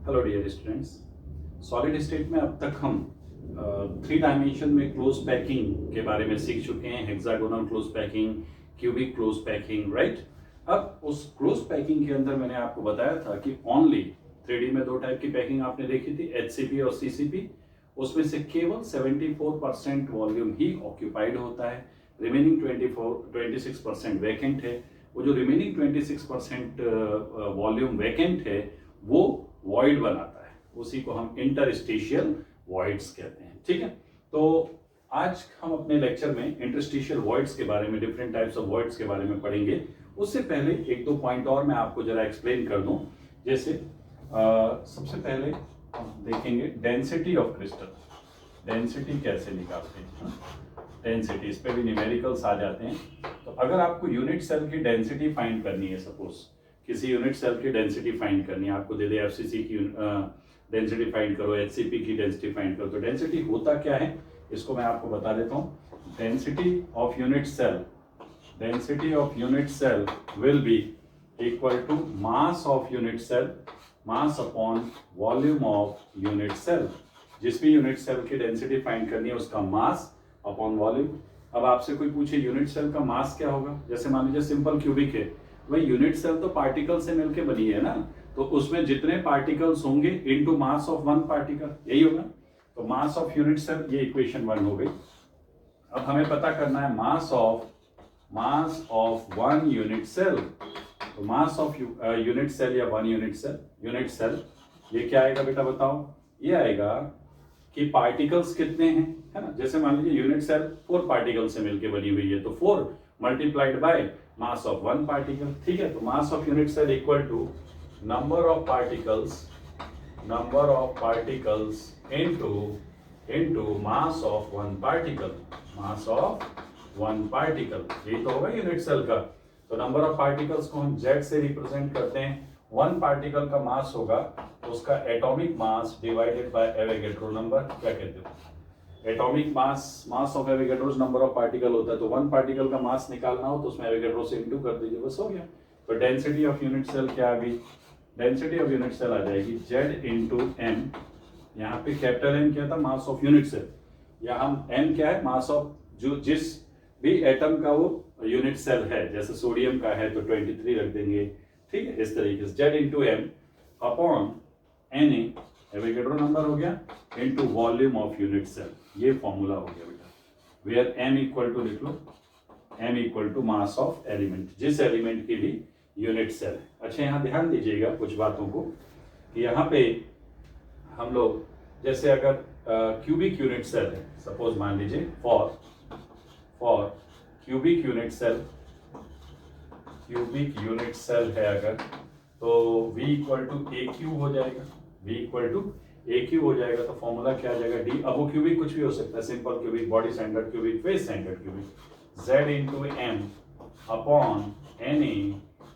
Hello dear students. Solid state में अब तक हम 3 डायमेंशन में क्लोज पैकिंग के बारे में सीख चुके हैं। Hexagonal close packing, cubic close packing, right. अब उस क्लोज पैकिंग के अंदर मैंने आपको बताया था कि ओनली 3D में 2 टाइप की पैकिंग आपने देखी थी, HCP और CCP। उसमें से केवल 74% वॉल्यूम ही ऑक्यूपाइड होता है, रिमेनिंग 26% वैकेंट है। वो जो रिमेनिंग 26% वॉल्यूम वैकेंट है वो वॉइड बनाता है, उसी को हम इंटरस्टिशियल वॉइड्स कहते हैं। ठीक है, तो आज हम अपने लेक्चर में इंटरस्टिशियल वॉइड्स के बारे में, डिफरेंट टाइप्स ऑफ वॉइड्स के बारे में पढ़ेंगे। उससे पहले 1-2 पॉइंट और मैं आपको जरा एक्सप्लेन कर दूं। जैसे सबसे पहले हम देखेंगे डेंसिटी ऑफ क्रिस्टल। डेंसिटी कैसे निकालते हैं, डेंसिटी, इस पे भी न्यूमेरिकल्स आ जाते हैं। तो अगर आपको यूनिट सेल की डेंसिटी फाइंड करनी है, सपोज किसी यूनिट सेल की डेंसिटी फाइंड करनी है, आपको दे दे FCC की डेंसिटी फाइंड करो, HCP की डेंसिटी फाइंड करो, तो डेंसिटी होता क्या है इसको मैं आपको बता देता हूँ। Density of unit cell, density of unit cell will be equal to mass of unit cell, mass upon volume of unit cell. जिस भी यूनिट सेल की डेंसिटी फाइंड करनी है उसका मास अपॉन वॉल्यूम। अब आपसे कोई पूछे यूनिट सेल का मास क्या होगा, जैसे मान लीजिए सिंपल क्यूबिक है, भाई यूनिट सेल तो पार्टिकल से मिलके बनी है ना, तो उसमें जितने पार्टिकल्स होंगे इनटू मास ऑफ 1 पार्टिकल, यही होगा। तो मास ऑफ यूनिट सेल, ये इक्वेशन 1 हो गई। अब हमें पता करना है मास ऑफ 1 यूनिट सेल। तो मास ऑफ यूनिट सेल या 1 यूनिट सेल ये क्या आएगा बेटा बताओ? ये आएगा कि पार्टिकल्स कितने हैं, है ना। जैसे मान लीजिए यूनिट सेल 4 पार्टिकल से मिलके बनी हुई है, तो 4 multiplied by mass of 1 particle. ठीक है, तो mass of unit cell equal to number of particles into mass of 1 particle, mass of 1 particle. यही तो होगा यूनिट सेल का। तो नंबर ऑफ पार्टिकल्स को हम Z से रिप्रेजेंट करते हैं। 1 पार्टिकल का मास होगा उसका atomic mass divided by Avogadro number. क्या कहते हो? Atomic mass of Avogadro's number of particle होता है, तो 1 पार्टिकल का मास निकालना हो तो उसमें एवोगैड्रो से इंटू कर दीजिए, बस हो गया। तो डेंसिटी ऑफ यूनिट सेल क्या आ गई? डेंसिटी ऑफ यूनिट सेल आ जाएगी Z इंटू M। यहाँ पे कैपिटल M क्या था? Mass of unit cell. यहाँ M क्या है? मास ऑफ जो जिस भी एटम का वो यूनिट सेल है, जैसे सोडियम का है तो 23 रख देंगे। ठीक है, इस तरीके से Z into M upon Na, Avogadro number हो गया, into volume of unit cell. ये फॉर्मूला हो गया बेटा, वेयर M इक्वल टू लिख लो, M equal to mass of element, जिस एलिमेंट की भी यूनिट सेल है। अच्छा, यहाँ ध्यान दीजिएगा कुछ बातों को कि यहाँ पे हम लोग जैसे अगर क्यूबिक यूनिट सेल है, सपोज मान लीजिए फॉर क्यूबिक यूनिट सेल है अगर, तो V इक्वल टू AQ हो जाएगा, V इक्वल टू AQ हो जाएगा। तो फॉर्मूला क्या आ जाएगा? D। अब वो क्यूबिक कुछ भी हो सकता है, simple cubic, body centred cubic, face centred cubic. Z into M upon Na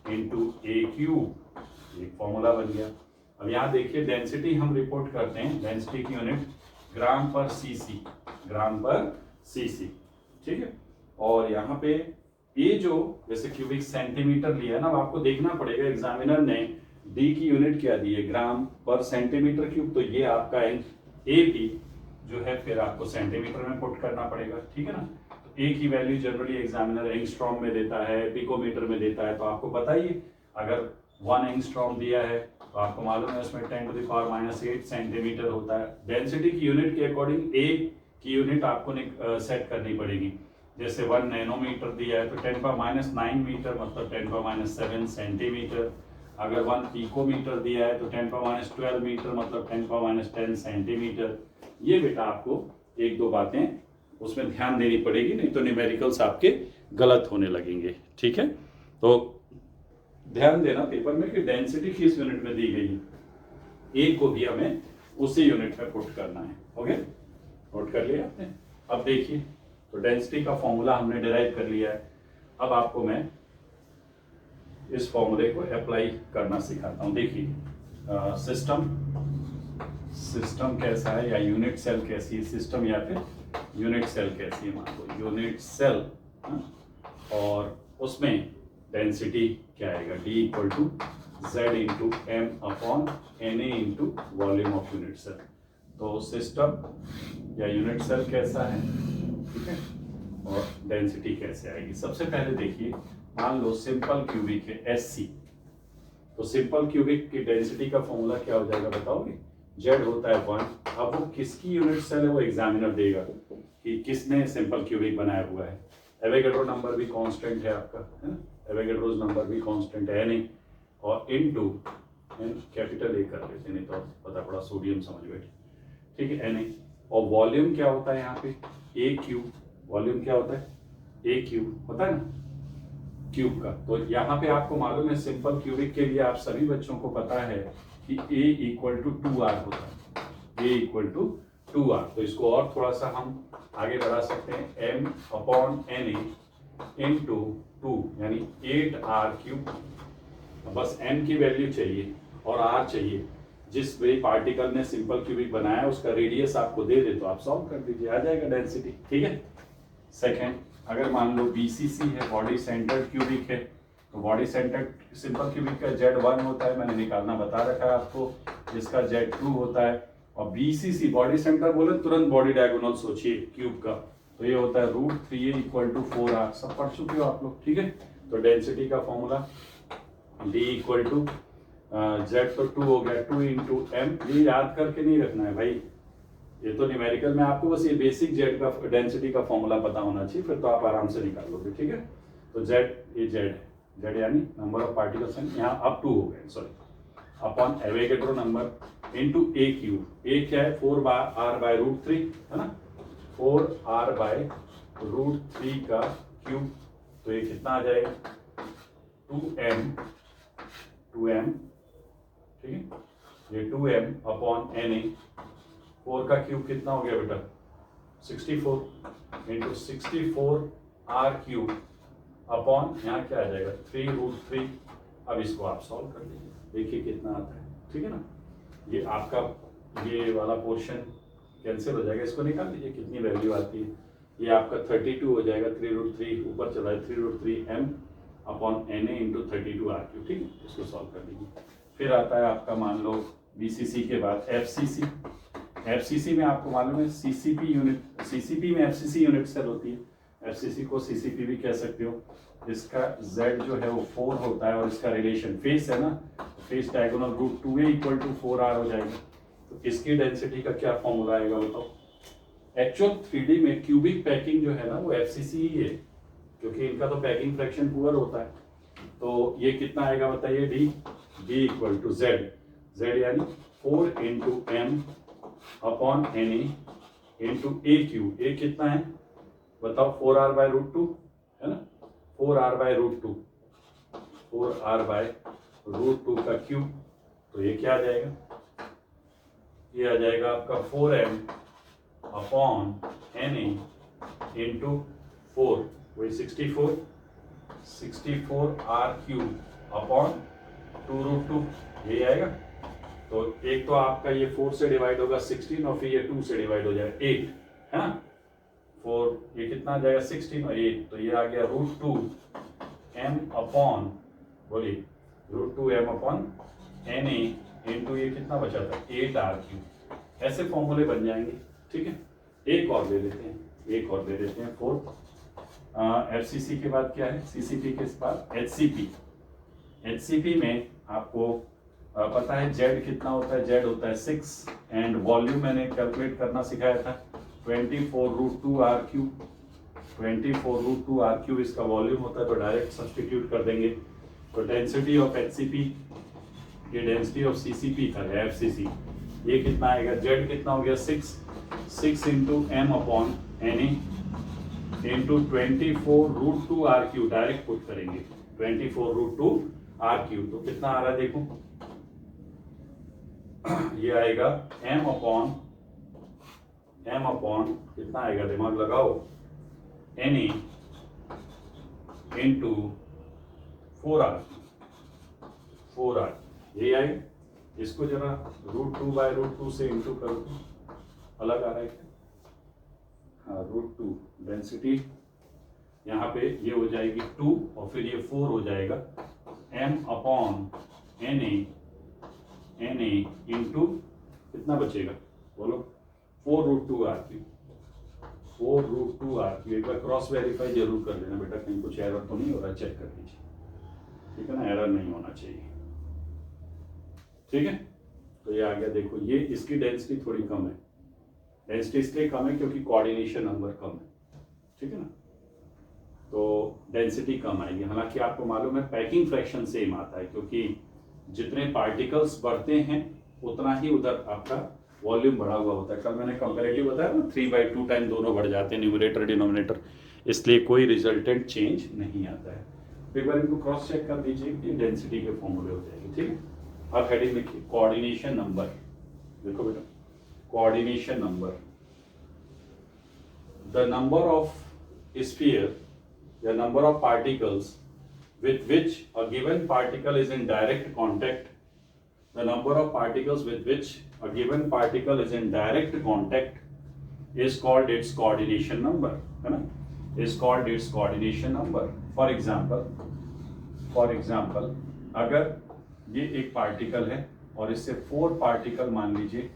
into AQ, एक फॉर्मूला बन गया। अब यहाँ देखिए डेंसिटी हम रिपोर्ट करते हैं, डेंसिटी की यूनिट ग्राम पर cc। ठीक है, और यहाँ पे ये जो जैसे क्यूबिक सेंटीमीटर लिया है ना, आपको देखना पड़ेगा एग्जामिनर ने D की यूनिट क्या दी है, ग्राम पर सेंटीमीटर क्यूब, तो ये आपका AP जो है फिर आपको सेंटीमीटर में पुट करना पड़ेगा। ठीक है ना। तो A की वैल्यू जनरली एग्जामिनर एंगस्ट्रॉम में देता है, पिकोमीटर में देता है, तो आपको बताइए अगर 1 एंगस्ट्रॉम दिया है तो आपको मालूम है उसमें 10⁻⁸ सेंटीमीटर होता है। डेंसिटी की यूनिट के अकॉर्डिंग A की यूनिट आपको सेट करनी पड़ेगी। जैसे 1 नैनोमीटर दिया है तो 10⁻⁹ मीटर मतलब 10⁻7 सेंटीमीटर। अगर 1 पिकोमीटर दिया है तो 10⁻12 मीटर मतलब 10⁻10 सेंटीमीटर। ये बेटा आपको 1-2 बातें उसमें ध्यान देनी पड़ेगी, नहीं तो न्यूमेरिकल्स आपके गलत होने लगेंगे। ठीक है, तो ध्यान देना पेपर में कि डेंसिटी किस यूनिट में दी गई है, A को भी हमें उसी यूनिट में पुट करना है। ओके, नोट कर लिया आपने? अब देखिए, तो डेंसिटी का फॉर्मूला हमने डिराइव कर लिया है। अब आपको मैं इस फॉर्मूले को अप्लाई करना सिखाता हूँ। देखिए सिस्टम कैसा है, या यूनिट सेल कैसी है, सिस्टम या फिर यूनिट सेल कैसी है। मान लो यूनिट सेल, और उसमें डेंसिटी क्या आएगा? D equal to Z into m upon n a into volume of unit cell. तो सिस्टम या यूनिट सेल कैसा है, ठीक है, और डेंसिटी कैसे आएगी। सबसे पहले देखिए, मान लो सिंपल क्यूबिक है SC, तो सिंपल क्यूबिक की डेंसिटी का फॉर्मूला क्या हो जाएगा बताओगे? Z होता है 1। अब वो किसकी यूनिट सेल है वो एग्जामिनर देगा कि किसने सिंपल क्यूबिक बनाया हुआ है। एवोगैड्रो नंबर भी कांस्टेंट है आपका, है ना, एवोगैड्रोस नंबर भी कांस्टेंट है नहीं, और इनटू कैपिटल ए कर लेते नहीं तो पता पड़ा सोडियम समझ बैठे, ठीक है, Na। और वॉल्यूम क्या होता है यहाँ पे? ए क्यूब। वॉल्यूम क्या होता है? ए क्यूब, पता है ना, क्यूब का। तो यहाँ पे आपको मालूम है सिंपल क्यूबिक के लिए आप सभी बच्चों को पता है कि A इक्वल टू 2R होता है, A इक्वल टू 2R। तो इसको और थोड़ा सा हम आगे बढ़ा सकते हैं, M अपॉन Na इंटू 2 यानी 8R क्यूब। बस M की वैल्यू चाहिए और R चाहिए। जिस भी पार्टिकल ने सिंपल क्यूबिक बनाया उसका रेडियस आपको दे दे तो आप सॉल्व कर दीजिए, आ जाएगा डेंसिटी, ठीक है। सेकेंड, अगर मान लो BCC है, बॉडी सेंटर्ड क्यूबिक है, तो बॉडी सेंटर्ड सिंपल क्यूबिक का Z1 होता है, मैंने निकालना बता रखा है आपको, जिसका Z2 होता है। और BCC बॉडी सेंटर बोले तुरंत बॉडी डायगोनल सोचिए क्यूब का, तो ये होता है √3a इक्वल टू 4R। सब पढ़ चुके हो आप लोग, ठीक है। तो डेंसिटी का formula D equal to Z तो 2 हो गया, 2 इंटू M। ये याद करके नहीं रखना है भाई, ये तो न्यूमेरिकल में आपको बस ये बेसिक Z का डेंसिटी का फॉर्मूला पता होना चाहिए, फिर तो आप आराम से निकाल लोगे, ठीक है। तो Z, ये Z यानी नंबर ऑफ पार्टिकल्स हैं, यहाँ अब 2 हो गए, sorry, upon Avogadro number into A cube. A क्या है? 4R/√3, है ना, 4R/√3 का क्यूब। तो ये कितना आ जाएगा? 2M, ठीक है, ये 2M अपॉन Na। 4 का क्यूब कितना हो गया बेटा? 64 इंटू 64R क्यूब अपॉन यहाँ क्या आ जाएगा? 3√3। अब इसको आप सॉल्व कर लीजिए, देखिए कितना आता है, ठीक है ना। ये आपका ये वाला पोर्शन कैंसिल हो जाएगा, इसको निकाल लीजिए कितनी वैल्यू आती है। ये आपका 32 हो जाएगा, 3√3 ऊपर चला है, 3√3M upon Na into 32R cube, ठीक है। इसको सॉल्व कर लीजिए। फिर आता है आपका मान लो BCC के बाद FCC में आपको मालूम है CCP यूनिट, CCP में FCC यूनिट सेल होती है, FCC को CCP भी कह सकते हो। इसका Z जो है वो 4 होता है और इसका रिलेशन फेस है ना, face diagonal √2a equal to 4R हो जाएगा। तो इसकी डेंसिटी का क्या फॉर्मूला आएगा बताओ? एक्चुअल 3D में क्यूबिक पैकिंग जो है ना वो FCC ही है, क्योंकि इनका तो पैकिंग फ्रैक्शन पुअर होता है। तो ये कितना आएगा बताइए? D इक्वल टू Z यानी 4 into M upon Na into A cube. A कितना है बताओ? 4R/√2, है ना, 4R/√2, 4R/√2 का क्यूब। तो ये क्या आ जाएगा? ये आ जाएगा आपका 4M अपॉन Na इंटू 4, वही 64R क्यूब अपॉन 2√2, यही आएगा। तो एक तो आपका ये 4 से डिवाइड होगा 16 और फिर ये 2 से डिवाइड हो जाएगा 8, है ना। 4 ये कितना आ जाएगा? 16 और 8, तो ये आ गया √2M अपॉन, बोलिए, √2M अपॉन Na इंटू ये कितना बचा था? 8R cube. ऐसे फॉर्मूले बन जाएंगे, ठीक है। एक और ले लेते हैं, 4th। FCC के बाद क्या है? CCP के बाद HCP में आपको पता है Z कितना होता है? Z होता है 6 एंड वॉल्यूम मैंने कैलकुलेट करना सिखाया था 24√2R क्यूब। 24√2R क्यूब इसका वॉल्यूम होता है, तो डायरेक्ट सब्सटीट्यूट कर देंगे। तो डेंसिटी ऑफ HCP, ये डेंसिटी ऑफ CCP था FCC, ये कितना आएगा? Z कितना हो गया? 6 into M upon Na into 24√2R cube, direct put करेंगे 24√2R क्यूब। तो कितना आ रहा है देखो, ये आएगा M अपॉन कितना आएगा? दिमाग लगाओ, Na इंटू 4R, यही आएगा। इसको जरा √2/√2 से इंटू करो तो अलग आ रहा है। हाँ, √2 डेंसिटी यहाँ पे ये हो जाएगी 2 और फिर ये 4 हो जाएगा M upon n a into कितना बचेगा बोलो 4√2 आर क्यू 4√2 आर क्यू। एक बार क्रॉस वेरीफाई जरूर कर लेना बेटा, कहीं कुछ एरर तो नहीं हो रहा, चेक कर लीजिए, ठीक है ना, एरर नहीं होना चाहिए, ठीक है। तो ये आ गया, देखो ये इसकी डेंसिटी थोड़ी कम है, डेंसिटी इसलिए कम है क्योंकि कोऑर्डिनेशन नंबर कम है, ठीक है ना, तो डेंसिटी कम आएगी। हालांकि आपको मालूम है पैकिंग फ्रैक्शन सेम आता है, क्योंकि जितने पार्टिकल्स बढ़ते हैं उतना ही उधर आपका वॉल्यूम बढ़ा हुआ होता है। कल मैंने कंपैरेटिव बताया ना, 3/2 टाइम दोनों बढ़ जाते हैं, न्यूमरेटर डिनोमिनेटर, इसलिए कोई रिजल्टेंट चेंज नहीं आता है। एक बार इनको क्रॉस चेक कर दीजिए कि डेंसिटी के फॉर्मूले हो जाएगी, ठीक है। अब हेडिंग लिखिए कोऑर्डिनेशन नंबर, देखो बेटा coordination number, the number of sphere या number of particles with which a given particle is in direct contact, the number of particles with which a given particle is in direct contact is called its coordination number, है ना, is called its coordination number. For example, अगर ये एक particle है और इससे 4 particle, मान लीजिए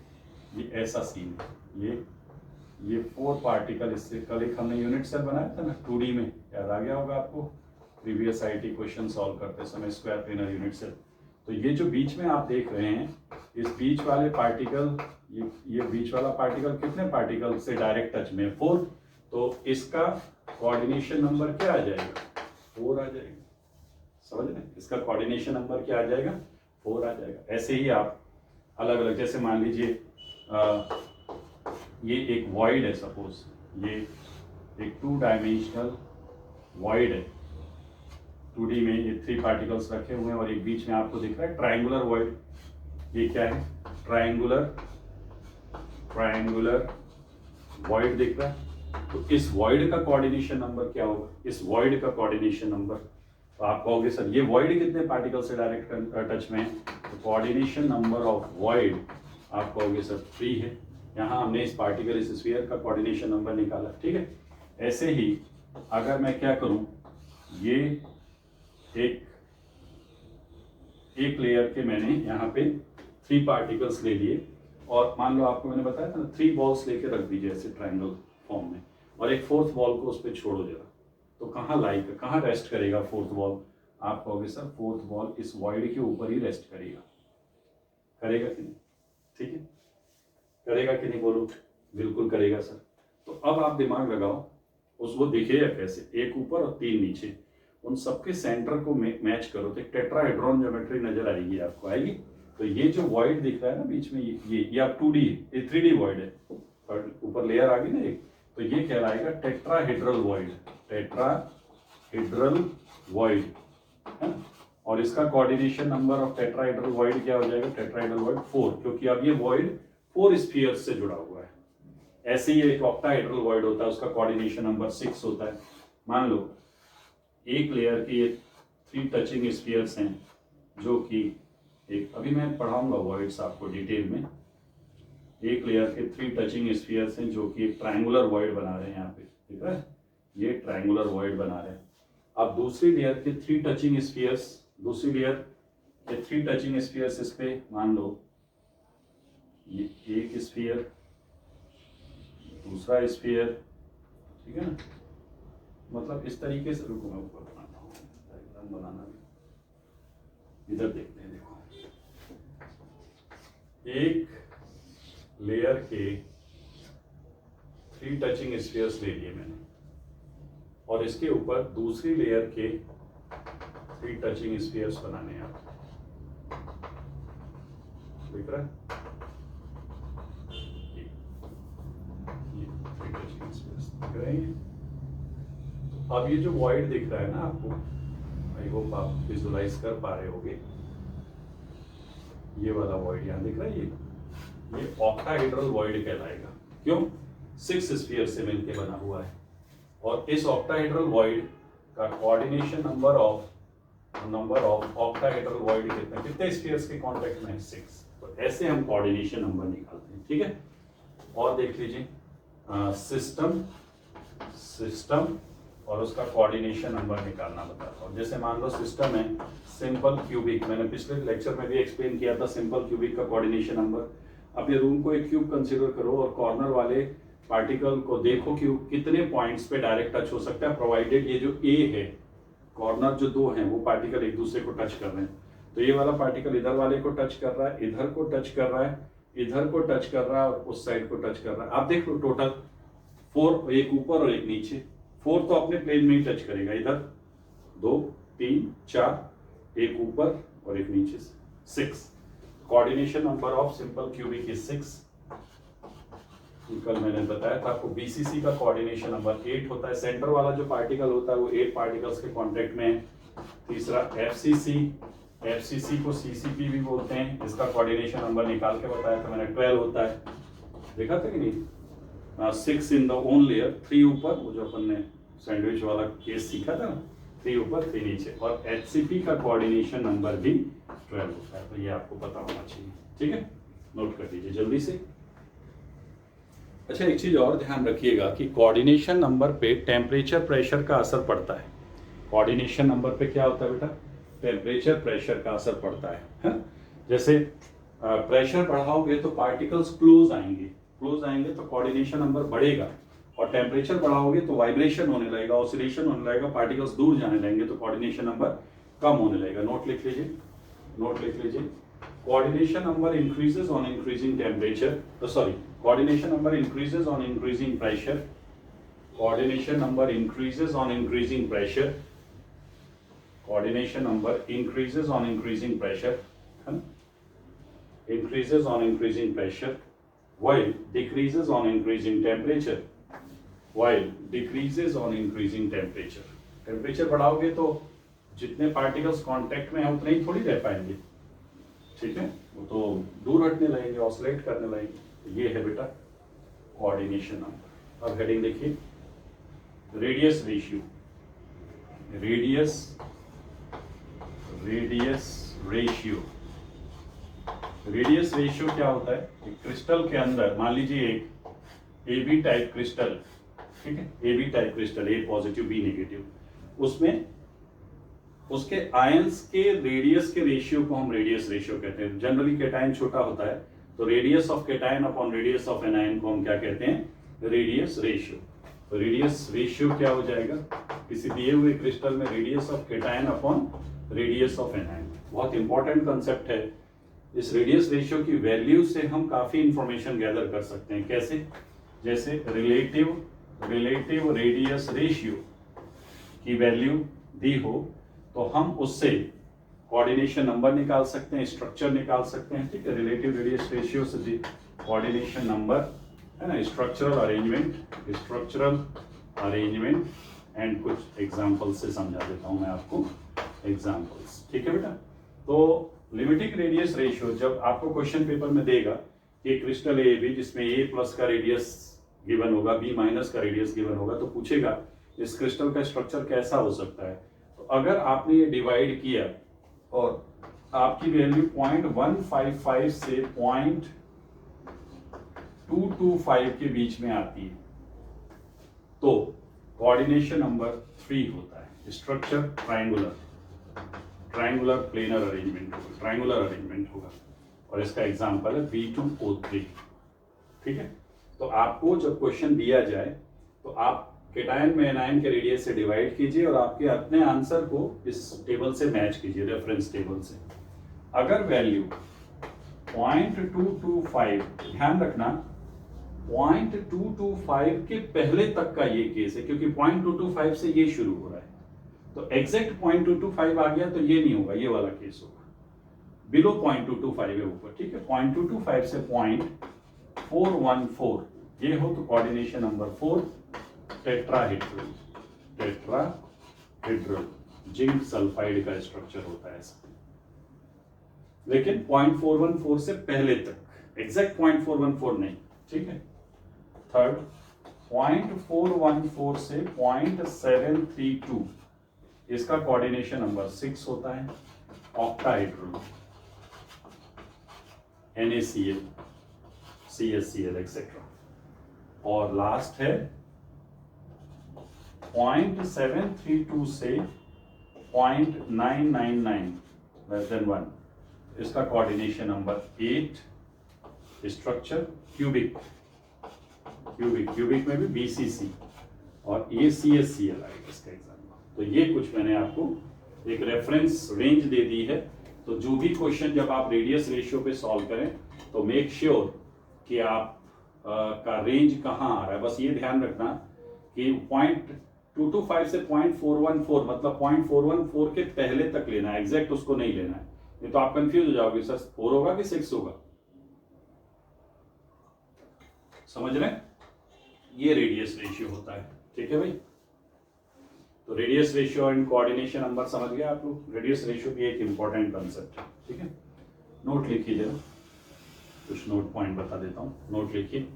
ये ऐसा सीन है, ये 4 पार्टिकल, इससे कल एक हमने यूनिट सेल बनाया था ना 2D में, याद आ गया होगा आपको, प्रीवियस आईटी क्वेश्चन सॉल्व करते समय स्क्वायर प्लेनर यूनिट सेल। तो ये जो बीच में आप देख रहे हैं, इस बीच वाले पार्टिकल, ये बीच वाला पार्टिकल कितने पार्टिकल से डायरेक्ट टच में है? 4। तो इसका कोऑर्डिनेशन नंबर क्या आ जाएगा? 4 आ जाएगा, समझ रहे हैं? इसका कोऑर्डिनेशन नंबर क्या आ जाएगा? 4 आ जाएगा। ऐसे ही आप अलग अलग, जैसे मान लीजिए ये एक वॉइड है, सपोज ये एक 2 डायमेंशनल वॉइड है, 2D में ये 3 पार्टिकल्स रखे हुए हैं और एक बीच में आपको दिख रहा है ट्रायंगुलर वॉइड। ये क्या है? ट्रायंगुलर वॉइड दिख रहा है। तो इस वॉइड का कोऑर्डिनेशन नंबर क्या होगा? इस वॉइड का कोऑर्डिनेशन नंबर, तो आप कहोगे सर ये वॉइड कितने पार्टिकल से डायरेक्ट टच में है? तो कोऑर्डिनेशन नंबर ऑफ वॉइड आप कहोगे सर 3 है। यहाँ हमने इस पार्टिकल, इस स्फीयर का कोऑर्डिनेशन नंबर निकाला, ठीक है। ऐसे ही अगर मैं क्या करूं, ये एक लेयर के मैंने यहाँ पे 3 पार्टिकल्स ले लिए और मान लो आपको मैंने बताया था ना 3 बॉल्स लेके रख दीजिए ऐसे ट्रायंगल फॉर्म में, और एक 4th बॉल को उस पर छोड़ो जरा, तो कहाँ रेस्ट करेगा 4th बॉल? आप कहोगे सर 4th बॉल इस वॉइड के ऊपर ही रेस्ट करेगा कि नहीं? ठीक है, करेगा कि नहीं बोलो? बिल्कुल करेगा सर। तो अब आप दिमाग लगाओ, उसको दिखेगा कैसे? एक ऊपर और 3 नीचे, उन सबके सेंटर को मैच करो तो एक टेट्राहेड्रॉन ज्योमेट्री नजर आएगी आपको, आएगी। तो ये जो वॉइड दिख रहा है ना बीच में, ये आप 2D, ये 3D वॉइड है, और ऊपर लेयर आ गई ना एक, तो ये कहलाएगा टेट्राहेड्रल वॉइड, है ना। और इसका coordination number of tetrahedral void क्या हो जाएगा? टेट्राहेड्रल वॉइड 4, क्योंकि अब ये वॉइड 4 स्फीयर्स से जुड़ा हुआ है। ऐसे ही एक ऑक्टाहेड्रल वॉइड होता है, उसका कोऑर्डिनेशन नंबर 6 होता है। मान लो एक लेयर के ये 3 टचिंग स्फीयर्स हैं, जो कि एक, अभी मैं पढ़ाऊंगा वॉइड्स आपको डिटेल में। एक लेयर के 3 टचिंग स्फीयर्स हैं जो कि एक ट्रायंगुलर वॉइड बना रहे हैं, यहाँ पे ठीक है, ये ट्रायंगुलर वॉइड बना रहे हैं। अब दूसरी लेयर के 3 टचिंग स्फीयर्स, दूसरी लेयर के 3 टचिंग स्फीयर्स, इस पे मान लो ये एक स्फीयर, दूसरा स्फीयर, ठीक है ना, मतलब इस तरीके से। रुको मैं ऊपर बनाता हूँ, डायग्राम बनाना भी, इधर देखते हैं। देखो एक लेयर के 3 टचिंग स्फीयर्स ले लिए मैंने, और इसके ऊपर दूसरी लेयर के 3 टचिंग स्फीयर्स बनाने हैं आपको, दिख रहा है? ये 3 टचिंग स्फीयर्स दिख रहे हैं। अब ये जो वॉइड दिख रहा है ना आपको, आई होप आप विजुलाइज कर पा रहे होगे, ये वाला वॉइड यहाँ दिख रहा है, ये ऑक्टाहेड्रल वॉइड कहलाएगा। क्यों? 6 स्फीयर से मिलकर बना हुआ है। और इस ऑक्टाहेड्रल वॉइड का coordination number of octahedral void कितने स्फीयर्स के कांटेक्ट में है? 6। तो ऐसे हम कोऑर्डिनेशन नंबर निकालते हैं, ठीक है। और देख लीजिए सिस्टम और उसका कोऑर्डिनेशन नंबर निकालना बताता हूँ। जैसे मान लो सिस्टम है सिंपल क्यूबिक, मैंने पिछले लेक्चर में भी एक्सप्लेन किया था सिंपल क्यूबिक का कोऑर्डिनेशन नंबर। अब ये रूम को एक क्यूब कंसीडर करो और कॉर्नर वाले पार्टिकल को देखो कि कितने पॉइंट्स पे डायरेक्ट टच हो सकता है, प्रोवाइडेड ये जो ए है, कॉर्नर जो दो हैं वो पार्टिकल एक दूसरे को टच कर रहे हैं। तो ये वाला पार्टिकल इधर वाले को टच कर रहा है, इधर को टच कर रहा है, इधर को टच कर रहा है और उस साइड को टच कर रहा है। आप देख लो टोटल 4, एक ऊपर और एक नीचे। 4 तो अपने प्लेन में ही टच करेगा, इधर 2 3 4, एक ऊपर और एक नीचे से 6। Coordination number of simple cubic is 6। कल मैंने बताया था आपको बीसीसी का कोऑर्डिनेशन नंबर 8 होता है। सेंटर वाला जो पार्टिकल होता है वो 8 पार्टिकल्स के कांटेक्ट में है। तीसरा एफसीसी को सीसीपी भी बोलते हैं, इसका कोऑर्डिनेशन नंबर निकाल के बताया था मैंने, 12 होता है। देखा था कि नहीं? 6 इन द ओन लेयर, 3 ऊपर, वो जो अपन ने सैंडविच वाला केस सीखा था ना, 3 ऊपर 3 नीचे। और एचसीपी का कोऑर्डिनेशन नंबर भी 12 होता है। तो ये आपको पता होना चाहिए, ठीक है, नोट कर दीजिए जल्दी से। अच्छा, एक चीज और ध्यान रखिएगा कि कोऑर्डिनेशन नंबर पे टेम्परेचर प्रेशर का असर पड़ता है। कोऑर्डिनेशन नंबर पे क्या होता है बेटा? टेम्परेचर प्रेशर का असर पड़ता है? जैसे प्रेशर बढ़ाओगे तो पार्टिकल्स क्लोज आएंगे तो कोऑर्डिनेशन नंबर बढ़ेगा, और टेम्परेचर बढ़ाओगे तो वाइब्रेशन होने लगेगा, ऑसिलेशन होने लगेगा, पार्टिकल्स दूर जाने लगेंगे तो कोऑर्डिनेशन नंबर कम होने लगेगा। नोट लिख लीजिए। Coordination number increases on increasing temperature, coordination number increases on increasing pressure. Coordination number increases on increasing pressure. Coordination number increases on increasing pressure. Increases on increasing pressure, while decreases on increasing temperature. While decreases on increasing temperature. Temperature बढ़ाओगे तो जितने particles contact में हैं उतने ही थोड़ी रह पाएंगे, ठीक है, वो तो दूर हटने लगेंगे, ऑसिलेट करने लगेंगे। ये है बेटा कोऑर्डिनेशन नंबर। अब हेडिंग देखिए, रेडियस रेशियो। रेडियस रेशियो क्या होता है? एक क्रिस्टल के अंदर मान लीजिए एक AB टाइप क्रिस्टल, ठीक है, AB type crystal, A positive B negative, उसमें उसके आयंस के रेडियस के रेशियो को हम रेडियस रेशियो कहते हैं। जनरली कैटायन छोटा होता है तो radius of cation upon radius of anion को हम क्या कहते हैं? Radius ratio. तो रेडियस रेशियो क्या हो जाएगा? किसी दिए हुए क्रिस्टल में radius of cation upon radius of anion. बहुत इंपॉर्टेंट कंसेप्ट है। इस रेडियस रेशियो की वैल्यू से हम काफी इंफॉर्मेशन गैदर कर सकते हैं। कैसे? जैसे रिलेटिव रेडियस रेशियो की वैल्यू दी हो तो हम उससे कोऑर्डिनेशन नंबर निकाल सकते हैं, स्ट्रक्चर निकाल सकते हैं, ठीक है। रिलेटिव रेडियस रेशियो से कोऑर्डिनेशन नंबर है ना, स्ट्रक्चरल अरेंजमेंट एंड कुछ एग्जांपल से समझा देता हूं मैं आपको एग्जांपल्स, ठीक है बेटा। तो लिमिटिंग रेडियस रेशियो जब आपको क्वेश्चन पेपर में देगा कि क्रिस्टल ए बी जिसमें ए प्लस का रेडियस गिवन होगा, बी माइनस का रेडियस गिवन होगा, तो पूछेगा इस क्रिस्टल का स्ट्रक्चर कैसा हो सकता है। तो अगर आपने ये डिवाइड किया और आपकी वैल्यू 0.155 से 0.225 के बीच में आती है तो कोऑर्डिनेशन नंबर 3 होता है। स्ट्रक्चर ट्रायंगुलर प्लेनर अरेंजमेंट होगा और इसका एग्जांपल है B2O3, ठीक है। तो आपको जब क्वेश्चन दिया जाए तो आप केटायन में एनायन के रेडियस से डिवाइड कीजिए और आपके अपने आंसर को इस टेबल से मैच कीजिए, रेफरेंस टेबल से। अगर वैल्यू 0.225, ध्यान रखना 0.225 के पहले तक का ये केस है, क्योंकि 0.225 से ये शुरू हो रहा है, तो एग्जैक्ट 0.225 आ गया तो ये नहीं होगा, ये वाला केस होगा। बिलो 0.225 है ऊपर, ठीक है। 0.225 से 0.414 ये हो तो coordination number 4 tetrahedral zinc sulphide का स्ट्रक्चर होता है ऐसा। लेकिन 0.414 से पहले तक, एग्जैक्ट 0.414 नहीं, ठीक है। थर्ड 0.414 से 0.732 इसका कोऑर्डिनेशन नंबर 6 होता है। Octahedral, NaCl, CSCl etcetera. और लास्ट है 0.732 से 0.999 लेस देन 1, इसका कोऑर्डिनेशन नंबर 8, स्ट्रक्चर क्यूबिक में भी BCC और ACSCL आएगा इसका एग्जाम्पल। तो ये कुछ मैंने आपको एक रेफरेंस रेंज दे दी है। तो जो भी क्वेश्चन जब आप रेडियस रेशियो पे सॉल्व करें तो मेक श्योर कि आप का रेंज कहाँ आ रहा है। बस ये ध्यान रखना कि 0.225 से 0.414 मतलब 0.414 के पहले तक लेना है, एग्जैक्ट उसको नहीं लेना है, नहीं तो आप कंफ्यूज हो जाओगे सर 4 होगा कि 6 होगा। समझ रहे हैं? ये रेडियस रेशियो होता है, ठीक है भाई। तो radius ratio and coordination number समझ गए आप लोग। रेडियस रेशियो भी एक इंपॉर्टेंट कंसेप्ट है, ठीक है। नोट लिखिए जरा, कुछ नोट पॉइंट बता देता हूं, नोट लिखिए।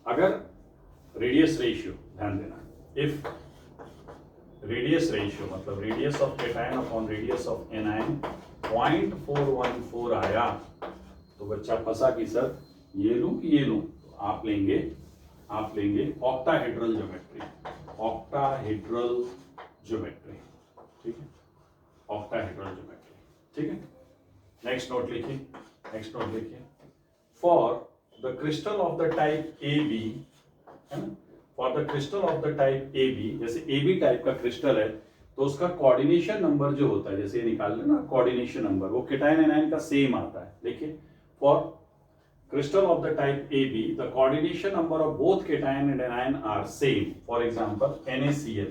अगर रेडियस रेशियो, ध्यान देना, इफ रेडियस रेशियो मतलब radius of cation upon radius of anion 0.414 आया तो बच्चा फंसा कि सर ये लूं कि ये लूं। तो आप लेंगे ऑक्टाहेड्रल ज्योमेट्री, ठीक है, ऑक्टाहेड्रल ज्योमेट्री, ठीक है। नेक्स्ट नोट लिखिए, for the crystal of the type AB, है ना, for the crystal of the type AB, जैसे AB टाइप का क्रिस्टल है तो उसका कोऑर्डिनेशन नंबर जो होता है, जैसे निकाल लेना कोऑर्डिनेशन नंबर, वो केटायन एनायन का सेम आता है। देखिए, for crystal of the type AB, the coordination number of both cation and anion are same. For example, NaCl,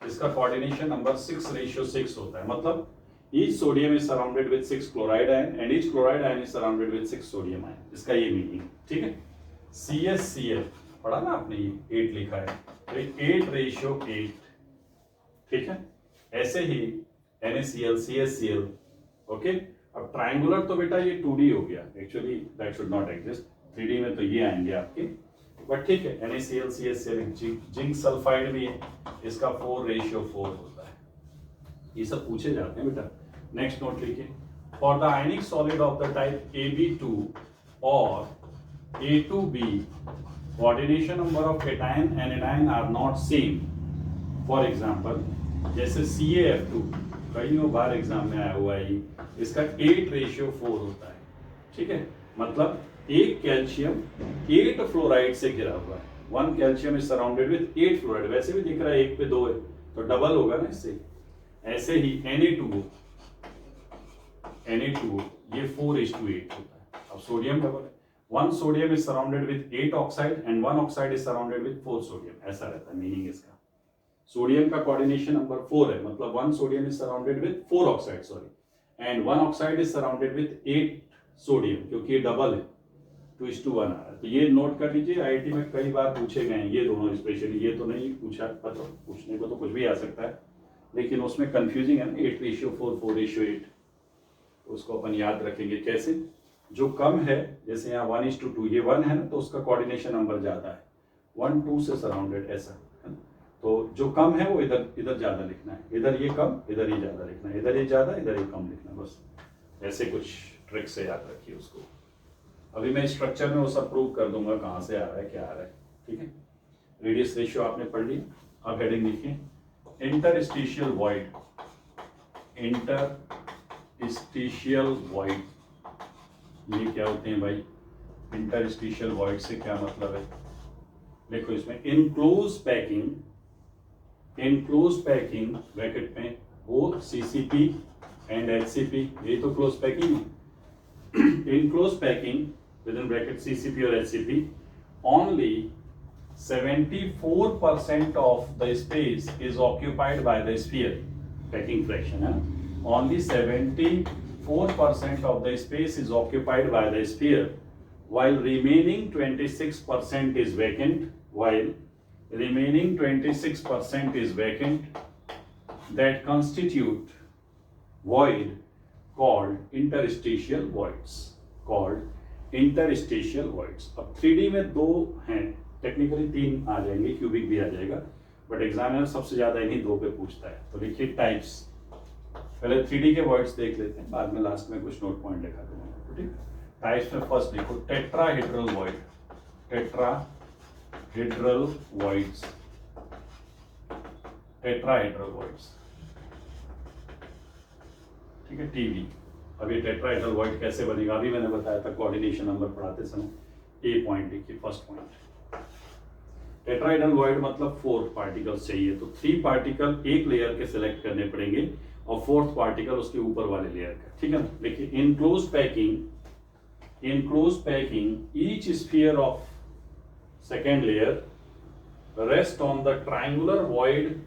इसका coordination number 6:6 होता है, मतलब each sodium is surrounded with 6 chloride ion and each chloride ion is surrounded with 6 sodium ion. इसका ये meaning, ठीक है। CaCl पढ़ा ना आपने, ये 8 लिखा है, तो 8:8, ठीक है। ऐसे ही NaCl, CaCl, ओके। अब ट्रायंगुलर तो बेटा ये 2D हो गया, actually that should not exist, 3D में तो ये आएंगे आपके, बट ठीक है। NaCl, CaCl, जिंक सल्फाइड भी है, इसका 4:4 होता है। ये सब पूछे जाते हैं बेटा। नेक्स्ट नोट लिखिए, for the ionic solid of the type AB2 और A2B, coordination number of cation and anion are not same. For example, जैसे CaF2 कई बार एग्जाम में आया हुआ है, इसका 8:4 होता है, ठीक है। मतलब एक कैल्शियम 8 फ्लोराइड से घिरा हुआ है, 1 calcium is surrounded with 8 fluoride. वैसे भी दिख रहा है 1 पे 2 है तो डबल होगा ना इससे। ऐसे ही Na2 ये 4:8 होता है। अब सोडियम डबल है, 1 sodium is surrounded with 8 oxide and 1 oxide is surrounded with 4 sodium, ऐसा रहता है मीनिंग इसका। सोडियम का कोऑर्डिनेशन नंबर 4 है, मतलब 1 sodium is surrounded with 4 oxide, and 1 oxide is surrounded with 8 sodium, क्योंकि ये डबल है, 2:1 आ रहा है। तो ये नोट कर लीजिए, IIT में कई बार पूछे गए हैं ये दोनों, स्पेशली ये तो नहीं पूछा, पता पूछने को तो कुछ भी आ सकता है, लेकिन उसमें कंफ्यूजिंग है ना, 8:4, 4:8, उसको अपन याद रखेंगे कैसे। जो कम है, जैसे यहाँ 1:2, ये 1 है ना, तो उसका कोऑर्डिनेशन नंबर ज्यादा है, 1 2 से सराउंडेड, ऐसा। तो जो कम है वो इधर ज्यादा लिखना है, इधर ये कम, इधर ये ज्यादा लिखना है, इधर ये ज्यादा, इधर ये कम लिखना है, बस ऐसे कुछ ट्रिक से याद रखिए उसको। अभी मैं स्ट्रक्चर में वो सब प्रूव कर दूंगा कहाँ से आ रहा है, क्या आ रहा है, ठीक है। रेडियस रेशियो आपने पढ़ लिया। अब हेडिंग लिखिए, इंटरस्टिशियल वॉइड। इंटरस्टिशियल वॉइड ये क्या होते हैं भाई? इंटरस्टिशियल वॉइड से क्या मतलब है? देखो, इसमें इनक्लोज पैकिंग ब्रैकेट में बोथ CCP एंड HCP, ये तो क्लोज पैकिंग है। In close packing within bracket CCP और HCP, only 74% of the space is occupied by the sphere. Packing fraction है, only 74% of the space is occupied by the sphere, while remaining 26% is vacant, that constitute void called interstitial voids, अब 3D में 2 हैं, technically 3 आ जाएंगे, cubic भी आ जाएगा, but examiner सबसे ज्यादा इन्हीं 2 पे पूछता है। तो लिखिए टाइप्स, पहले 3D के वर्ड्स देख लेते हैं, बाद में लास्ट में कुछ नोट पॉइंट लिखा दूंगा, ठीक। टाइप्स में फर्स्ट लिखो tetrahedral void, tetrahedral voids, tetrahedral voids, ठीक है, टीवी। अब ये टेट्राहेड्रल वॉइड कैसे बनेगा अभी मैंने बताया था कोऑर्डिनेशन नंबर पढ़ाते समय। ए पॉइंट देखिए, फर्स्ट पॉइंट, टेट्राहेड्रल वॉइड मतलब 4 पार्टिकल्स चाहिए, तो 3 पार्टिकल एक लेयर के सिलेक्ट करने पड़ेंगे और 4th पार्टिकल उसके ऊपर वाले लेयर का, ठीक है ना। देखिए, in close packing each sphere of second layer rest on the triangular void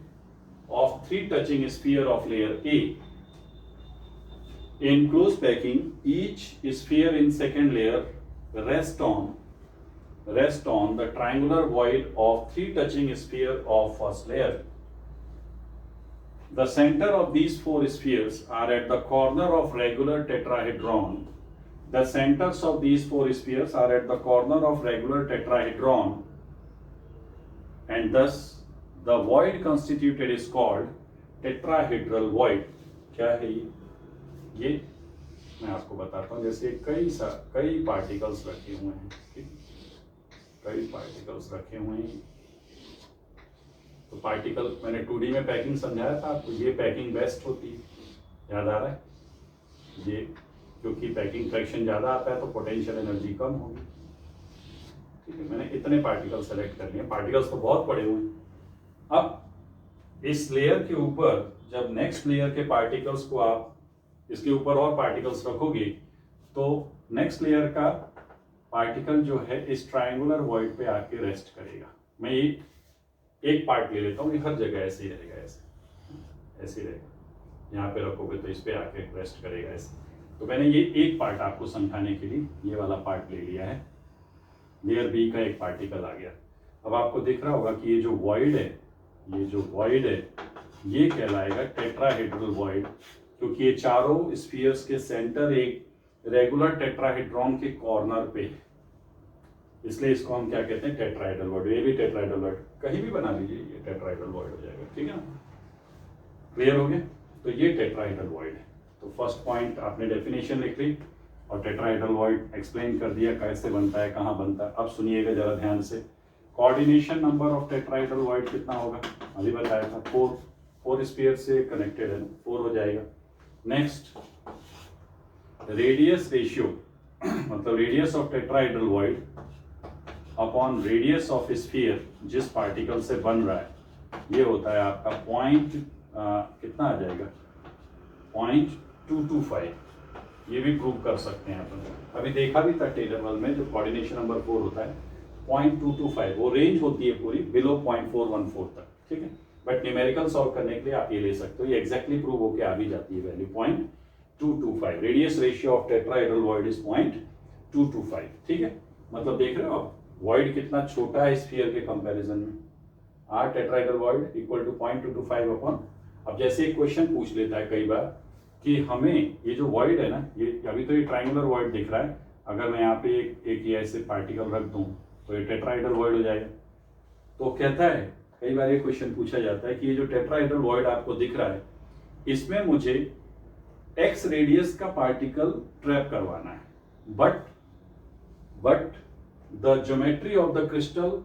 of 3 touching sphere of layer A. In close packing, each sphere in second layer rest on the triangular void of 3 touching sphere of first layer. The center of these 4 spheres are at the corner of regular tetrahedron. The centers of these 4 spheres are at the corner of regular tetrahedron, and thus the void constituted is called tetrahedral void. क्या है ये मैं आपको बताता हूँ। जैसे कई particles रखे हुए हैं, ठीक, कई पार्टिकल्स रखे हुए हैं, तो पार्टिकल मैंने 2D में पैकिंग समझाया था आपको, ये पैकिंग बेस्ट होती है, याद आ रहा है ये, क्योंकि पैकिंग फ्रैक्शन ज़्यादा आता है तो पोटेंशियल एनर्जी कम होगी, ठीक है। मैंने इतने पार्टिकल सेलेक्ट कर लिए, पार्टिकल्स तो बहुत पड़े हुए हैं। अब इस लेयर के ऊपर जब नेक्स्ट लेयर के पार्टिकल्स को आप इसके ऊपर और पार्टिकल्स रखोगे तो नेक्स्ट लेयर का पार्टिकल जो है इस ट्रायंगुलर वॉइड पे आके रेस्ट करेगा। मैं एक पार्ट ले लेता हूँ, ये हर जगह ऐसे ही रहेगा, ऐसे ही रहेगा, यहाँ पे रखोगे तो इस पे आके रेस्ट करेगा ऐसे। तो मैंने ये एक पार्ट आपको समझाने के लिए ये वाला पार्ट ले लिया है, लेयर बी का एक पार्टिकल आ गया। अब आपको दिख रहा होगा कि ये जो वॉइड है ये कहलाएगा टेट्राहेड्रल वॉइड, क्योंकि ये चारों स्फीयर्स के सेंटर एक रेगुलर टेट्राहेड्रॉन के कॉर्नर पे है, इसलिए इसको हम क्या कहते हैं, टेट्राहेड्रल वॉइड। ये भी टेट्राहेड्रल वॉइड कहीं भी बना लीजिए, ये टेट्राहेड्रल वॉइड हो जाएगा, ठीक है ना। क्लियर हो गया? तो ये टेट्राहेड्रल वॉइड है। तो फर्स्ट पॉइंट आपने डेफिनेशन लिख ली और टेट्राहेड्रल वॉइड एक्सप्लेन कर दिया कैसे बनता है, कहाँ बनता है। अब सुनिएगा जरा ध्यान से, coordination number of tetrahedral void कितना होगा, अभी बताया था 4 स्फीयर से कनेक्टेड है, 4 हो जाएगा। नेक्स्ट, रेडियस रेशियो मतलब radius of tetrahedral void upon radius of sphere जिस पार्टिकल से बन रहा है, ये होता है आपका पॉइंट कितना आ जाएगा, 0.225। ये भी प्रूव कर सकते हैं अपन, अभी देखा भी था टेबल में, जो कोऑर्डिनेशन नंबर 4 होता है 0.225, वो रेंज होती है पूरी बिलो 0.414 तक, ठीक है। बट न्यूमेरिकल सॉल्व करने के लिए आप ये ले सकते हो, ये एक्जैक्टली प्रूव होकर आ भी जाती है value 0.225। Radius ratio of tetrahedral void is 0.225, ठीक है। मतलब देख रहे हो आप वॉइड कितना छोटा है स्फीयर के कंपैरिजन में। R tetrahedral void equal to 0.225 upon, अब जैसे एक क्वेश्चन पूछ लेता है कई बार कि हमें ये जो वॉइड है ना, ये अभी तो ये ट्रायंगुलर वॉइड दिख रहा है, अगर मैं यहाँ पे एक ऐसे पार्टिकल रख दूं तो ये टेट्राहेड्रल वॉइड हो जाएगा। तो कहता है, कई बार ये क्वेश्चन पूछा जाता है कि ये जो टेट्राहेड्रल वॉइड आपको दिख रहा है, इसमें मुझे x रेडियस का पार्टिकल ट्रैप करवाना है, but the geometry of the crystal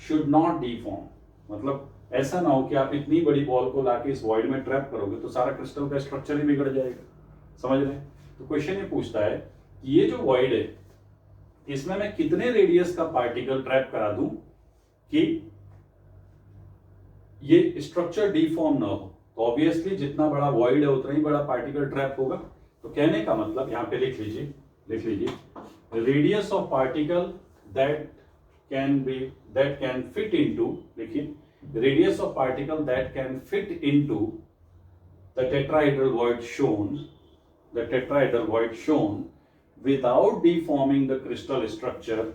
should not deform. मतलब ऐसा ना हो कि आप इतनी बड़ी बॉल को लाके इस वॉइड में ट्रैप करोगे तो सारा क्रिस्टल का स्ट्रक्चर ही बिगड़ जाएगा, समझ रहे हैं। तो क्वेश्चन ये पूछता है कि ये जो वॉइड है इसमें मैं कितने रेडियस का पार्टिकल ट्रैप करा दूं कि ये स्ट्रक्चर डिफॉर्म ना हो। तो ऑब्वियसली जितना बड़ा वॉइड है उतना ही बड़ा पार्टिकल ट्रैप होगा। तो कहने का मतलब यहाँ पे लिख लीजिए radius of particle that can fit into, देखिए radius of particle that can fit into the tetrahedral void shown without deforming the crystal structure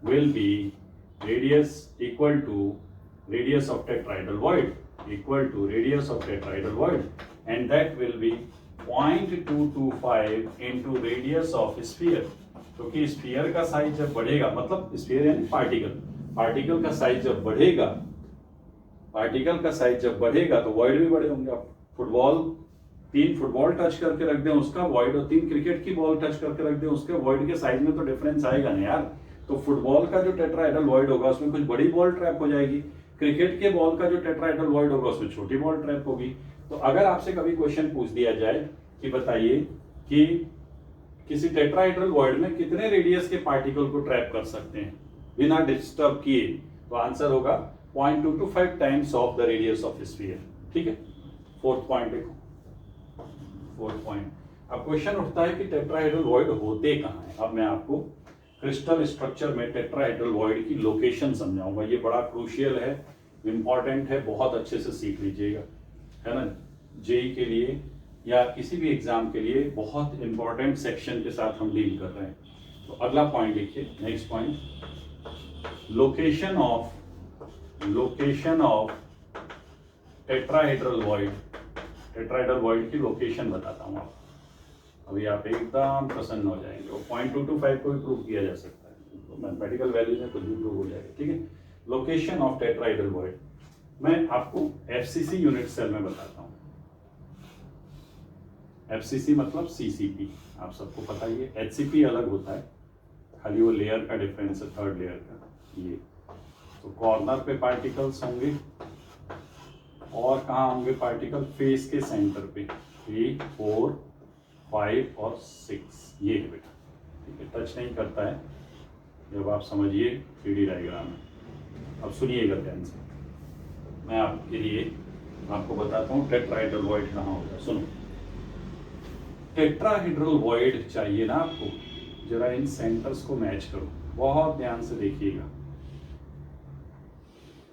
will be radius equal to radius of tetrahedral void and that will be 0.225 into radius of sphere। क्योंकि sphere का size जब बढ़ेगा, मतलब sphere यानी particle का size जब बढ़ेगा तो वॉइड भी बड़े होंगे। आप 3 फुटबॉल टच करके रख दें उसका वॉइड और 3 क्रिकेट की बॉल टच करके रख दें उसके वॉइड के साइज में तो डिफरेंस आएगा ना यार। तो फुटबॉल का जो टेट्राहेड्रल वॉइड होगा उसमें कुछ बड़ी बॉल ट्रैप हो जाएगी, क्रिकेट के बॉल का जो टेट्राहेड्रल वॉइड होगा उसमें छोटी बॉल ट्रैप होगी। तो अगर आपसे कभी क्वेश्चन पूछ दिया जाए कि बताइए कि किसी टेट्राहेड्रल वॉइड में कितने रेडियस के पार्टिकल को ट्रैप कर सकते हैं बिना डिस्टर्ब किए, तो आंसर होगा 0.225 times of the radius of sphere. ठीक है, फोर्थ पॉइंट देखो, फोर्थ पॉइंट। अब क्वेश्चन उठता है कि टेट्राहेड्रल वॉइड होते कहाँ हैं। अब मैं आपको क्रिस्टल स्ट्रक्चर में टेट्राहेड्रल वॉइड की लोकेशन समझाऊंगा। ये बड़ा क्रूशियल है, इंपॉर्टेंट है, बहुत अच्छे से सीख लीजिएगा, है ना। जेई के लिए या किसी भी एग्जाम के लिए बहुत इंपॉर्टेंट सेक्शन के साथ हम डील कर रहे हैं। तो अगला पॉइंट देखिए, next point, location of tetrahedral void. Tetrahedral void की लोकेशन बताता हूँ आपको, अभी आप एकदम प्रसन्न हो जाएंगे। और 0.225 को भी प्रूव किया जा सकता है, तो मैथमेटिकल वैल्यूज में कुछ भी प्रूव हो जाएगा। ठीक है, लोकेशन ऑफ टेट्राहेड्रल वॉइड मैं आपको एफसीसी यूनिट सेल में बताता हूँ। एफसीसी मतलब सीसीपी, आप सबको पता ही है। एचसीपी अलग होता है, खाली वो लेयर का डिफरेंस है, थर्ड लेयर का। ये तो कॉर्नर पे पार्टिकल्स होंगे, और कहाँ होंगे पार्टिकल, फेस के सेंटर पे 3, 4, 5 और 6, ये है बेटा। ठीक है, टच नहीं करता है। जब आप समझिए 3D डायग्राम में, अब सुनिएगा ध्यान से, मैं आपके लिए आपको बताता हूँ टेट्राहेड्रल वॉइड कहाँ होता है। सुनो, टेट्राहेड्रल वॉइड चाहिए ना आपको, जरा इन सेंटर्स को मैच करो, बहुत ध्यान से देखिएगा।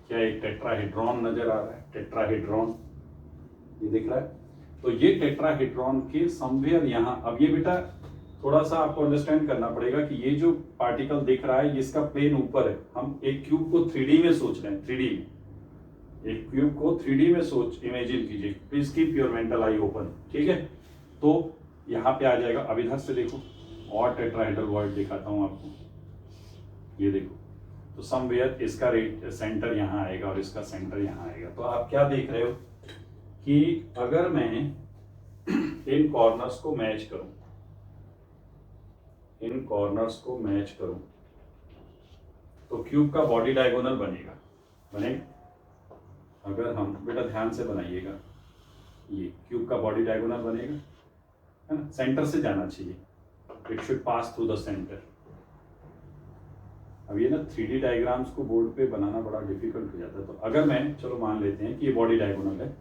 क्या एक टेट्राहेड्रॉन नजर आ रहा है? टेट्राहेड्रॉन ये दिख रहा है। तो ये टेट्राहेड्रॉन के समवेयर यहाँ, अब ये बेटा थोड़ा सा आपको अंडरस्टैंड करना पड़ेगा कि ये जो पार्टिकल दिख रहा है इसका प्लेन ऊपर है। हम एक क्यूब को 3D में सोच रहे हैं, 3D में एक क्यूब को 3D में सोच, इमेजिन कीजिए। Please keep your mental I open. ठीक है, तो यहाँ पे आ जाएगा। अब इधर से देखो, और टेट्राहेड्रल वॉइड दिखाता हूँ आपको, ये देखो। तो समवेयर इसका सेंटर यहाँ आएगा और इसका सेंटर यहाँ आएगा। तो आप क्या देख रहे हो कि अगर मैं इन कॉर्नर्स को मैच करूं, इन कॉर्नर्स को मैच करूं, तो क्यूब का बॉडी डायगोनल बनेगा। अगर हम, बेटा ध्यान से बनाइएगा, ये क्यूब का बॉडी डायगोनल बनेगा, है ना। सेंटर से जाना चाहिए, it should pass through the centre. अब ये ना 3D डायग्राम्स को बोर्ड पे बनाना बड़ा डिफिकल्ट हो जाता है। तो अगर मैं, चलो मान लेते हैं कि ये बॉडी डायगोनल है,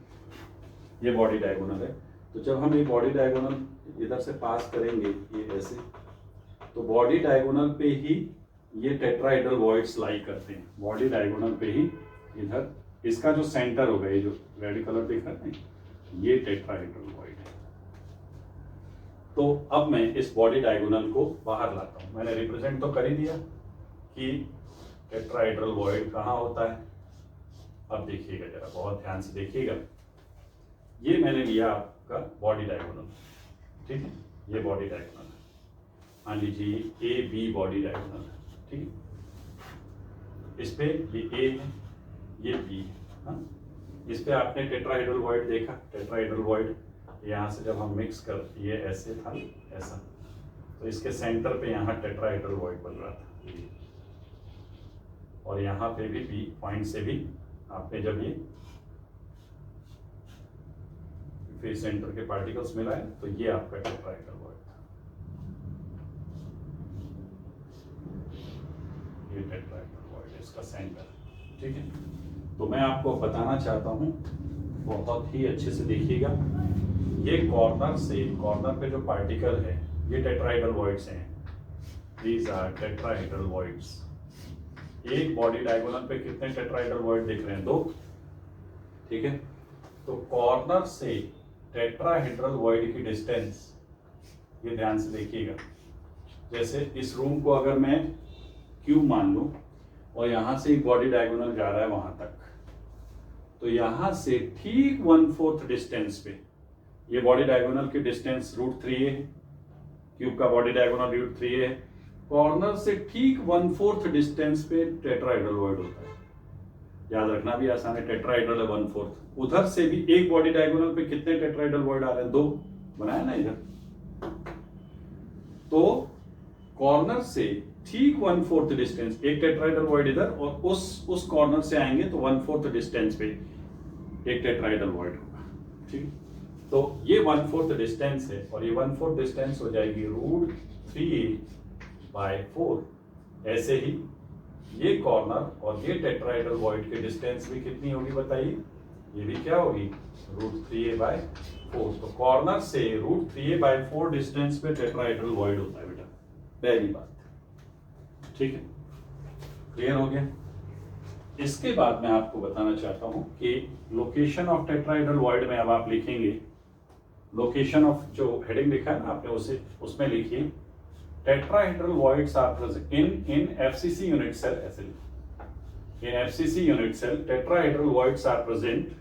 ये बॉडी डायगोनल है। तो जब हम ये बॉडी डायगोनल इधर से पास करेंगे, ये ऐसे, तो बॉडी डायगोनल पे ही ये टेट्राहेड्रल वॉइड्स लाई करते हैं। बॉडी डायगोनल पे ही इधर इसका जो सेंटर होगा, ये जो रेड कलर दिख रहा है, ये टेट्राहेड्रल वॉइड है। तो अब मैं इस बॉडी डायगोनल को बाहर लाता हूं। मैंने रिप्रेजेंट तो कर ही दिया कि टेट्राहेड्रल वॉइड कहाँ होता है। अब देखिएगा जरा, बहुत ध्यान से देखिएगा। ये मैंने लिया आपका बॉडी डायगोनल, ठीक है, ये बॉडी डायगोनल है। मान लीजिए ए बी बॉडी डायगोनल है, ठीक है। इस पे ये ए है, ये बी है, हाँ? इस पे आपने टेट्राहेड्रल वॉइड देखा, टेट्राहेड्रल वॉइड यहाँ से जब हम मिक्स कर, ये ऐसे था, ऐसा, तो इसके सेंटर पे यहाँ टेट्राहेड्रल वॉइड बन रहा था। और यहाँ पे भी बी पॉइंट से भी आपने जब ये फेस सेंटर के पार्टिकल्स मिलाए, तो ये आपका टेट्राहेड्रल वॉइड था। ये टेट्राहेड्रल वॉइड, इसका सेंटर, ठीक है। तो मैं आपको बताना चाहता हूँ, बहुत ही अच्छे से देखिएगा। ये कॉर्नर से, कॉर्नर पे जो पार्टिकल है, ये टेट्राहेड्रल वॉइड्स हैं। These are tetrahedral voids. एक बॉडी डायगोनल पे कितने टेट्राहेड्रल वॉइड दिख रहे हैं? 2, ठीक है। तो कॉर्नर से टेट्राहेड्रल वॉइड की डिस्टेंस, ये ध्यान से देखिएगा। जैसे इस रूम को अगर मैं क्यूब मान लूं और यहां से एक बॉडी डायगोनल जा रहा है वहां तक, तो यहां से ठीक 1/4 डिस्टेंस पे ये बॉडी डायगोनल की डिस्टेंस √3 है। क्यूब का बॉडी डायगोनल √3 है। कॉर्नर से ठीक 1/4 डिस्टेंस पे टेट्राहेड्रल वॉइड होता है। याद रखना भी आसान है, टेट्राहेड्रल है 1/4। उधर से भी एक बॉडी डायगोनल पे कितने टेट्राहेड्रल वॉइड आ रहे हैं? 2 बनाया ना इधर। तो कॉर्नर से ठीक 1/4 डिस्टेंस, एक टेट्राहेड्रल वॉइड इधर और उस कॉर्नर से आएंगे तो 1/4 डिस्टेंस पे एक टेट्राहेड्रल वॉइड होगा। ठीक, तो ये 1/4 डिस्टेंस है और ये 1/4 डिस्टेंस हो जाएगी √3a/4। ऐसे ही ये कॉर्नर और ये टेट्राहेड्रल वॉइड के डिस्टेंस भी कितनी होगी बताइए, ये भी क्या होगी √3a/4। तो कॉर्नर से √3a/4 डिस्टेंस पे टेट्राहेड्रल वॉइड होता है बेटा, पहली बात। ठीक है, क्लियर हो गया। इसके बाद मैं आपको बताना चाहता हूं कि लोकेशन ऑफ टेट्राहेड्रल वॉइड में अब आप लिखेंगे, लोकेशन ऑफ जो हेडिंग लिखा है ना आपने उसे उसमें लिखिए tetrahedral voids are present in FCC unit cell. ऐसे in FCC unit cell tetrahedral voids are present,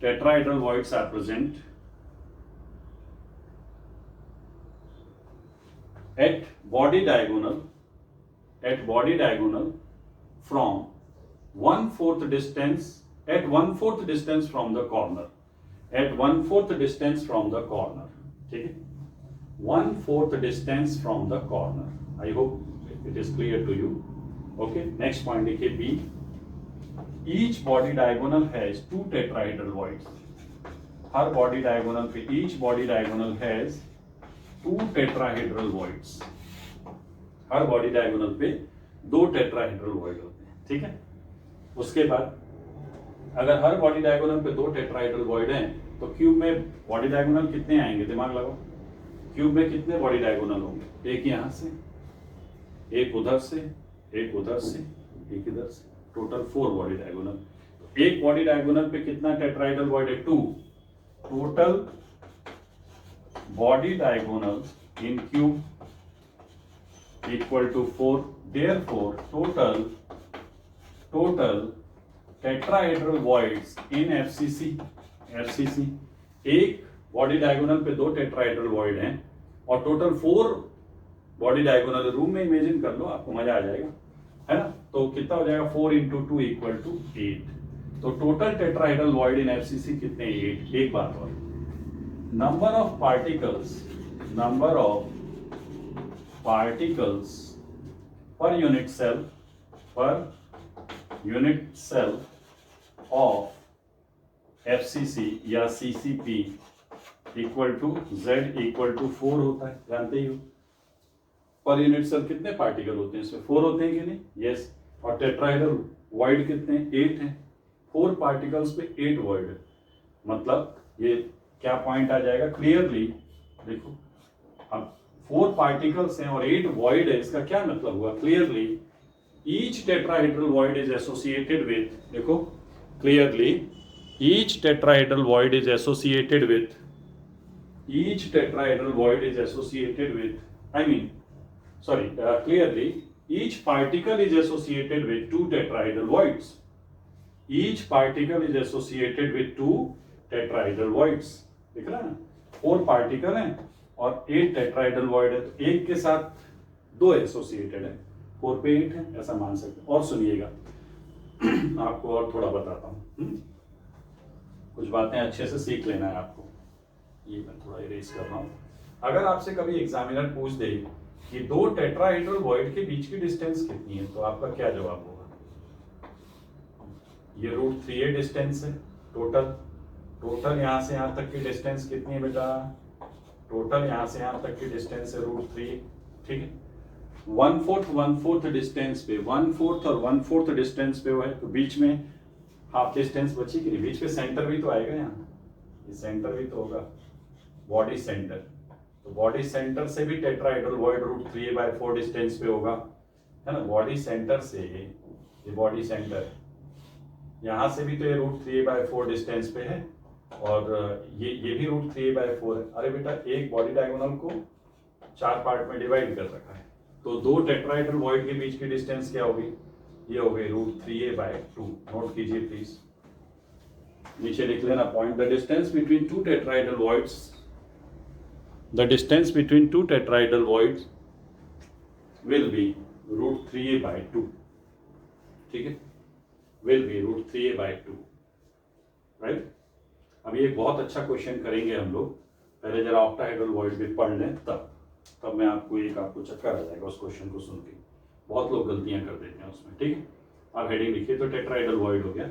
tetrahedral voids are present at body diagonal from 1/4 distance, at 1/4 distance from the corner, at 1/4 distance from the corner। ठीक है, 1/4 distance from the corner। I hope it is clear to you। Okay, next point लिखिए B, each body diagonal has two tetrahedral voids। Her body diagonal पे each body diagonal has two tetrahedral voids। Her body diagonal पे दो tetrahedral void होते हैं। ठीक है, उसके बाद अगर हर body diagonal पे दो tetrahedral void हैं तो क्यूब में body diagonal कितने आएंगे, दिमाग लगाओ। क्यूब में कितने body diagonal होंगे, एक यहाँ से, एक उधर से, एक उधर से, एक इधर से, टोटल 4 बॉडी डायगोनल। एक बॉडी डायगोनल पे कितना टेट्राहेड्रल वॉइड है, 2। Total body diagonal in cube equal to 4। Therefore total tetrahedral voids in FCC एक बॉडी डायगोनल पे दो टेट्राहेड्रल वॉइड हैं और टोटल 4 बॉडी डायगोनल। रूम में इमेजिन कर लो, आपको मजा आ जाएगा, है ना। तो कितना हो जाएगा 4 × 2 = 8। तो total tetrahedral void in FCC कितने, 8। एक बात और, number of particles per unit cell of FCC या सीसीपी इक्वल टू Z = 4 होता है, जानते ही हो। पर यूनिट सेल कितने पार्टिकल होते हैं, इसमें 4 होते हैं कि नहीं, यस। और टेट्राहेड्रल वॉइड कितने, 8 हैं। 4 पार्टिकल्स पे 8 वॉइड है, मतलब ये क्या पॉइंट आ जाएगा, क्लियरली देखो। अब 4 पार्टिकल्स हैं और 8 वॉइड है, इसका क्या मतलब हुआ, clearly each tetrahedral void is associated with, देखो clearly each tetrahedral void is associated with clearly each particle is associated with 2 tetrahedral voids। each particle is associated with 2 tetrahedral voids। दिख रहा है ना, 4 पार्टिकल हैं और 8 टेट्राहेड्रल वॉइड है, तो एक के साथ 2 एसोसिएटेड है, 4 पे 8 है, ऐसा मान सकते हैं। और सुनिएगा आपको और थोड़ा बताता हूँ, कुछ बातें अच्छे से सीख लेना है आपको। ये मैं थोड़ा इरेज कर रहा हूँ। अगर आपसे कभी एग्जामिनर पूछ दे कि 2 टेट्राहेड्रल वॉइड के बीच की डिस्टेंस कितनी है, तो आपका क्या जवाब होगा, ये √3a डिस्टेंस है। टोटल यहाँ से यहाँ तक की डिस्टेंस कितनी है बेटा, टोटल यहाँ से यहाँ तक की डिस्टेंस है √3। ठीक है, 1/4 डिस्टेंस पे, 1/4 और 1/4 डिस्टेंस पे वो है, तो बीच में हाफ डिस्टेंस बची कि नहीं, बीच में सेंटर भी तो आएगा, यहाँ ये सेंटर भी तो होगा, बॉडी सेंटर। तो बॉडी सेंटर से भी टेट्राहेड्रल वॉइड √3a/4 डिस्टेंस पे होगा, है ना। बॉडी सेंटर से, ये बॉडी सेंटर यहाँ से भी तो ये √3a/4 डिस्टेंस पे है और ये भी √3a/4 है। अरे बेटा, एक बॉडी डायगोनल को 4 पार्ट में डिवाइड कर रखा है, तो 2 टेट्राहेड्रल वॉइड के बीच की डिस्टेंस क्या होगी, ये हो गई √3a/2। नोट कीजिए प्लीज, नीचे लिख लेना point, the distance between 2 tetrahedral voids will be √3a/2। ठीक है, will be √3a/2, राइट। अभी एक बहुत अच्छा क्वेश्चन करेंगे हम लोग, पहले जरा ऑक्टाहेड्रल वॉइड भी पढ़ लें तब। तब मैं आपको चक्कर आ जाएगा उस क्वेश्चन को सुन के। बहुत लोग गलतियां कर देते हैं उसमें, ठीक है। आप हेडिंग लिखिए, तो टेट्राहेड्रल वॉइड हो गया।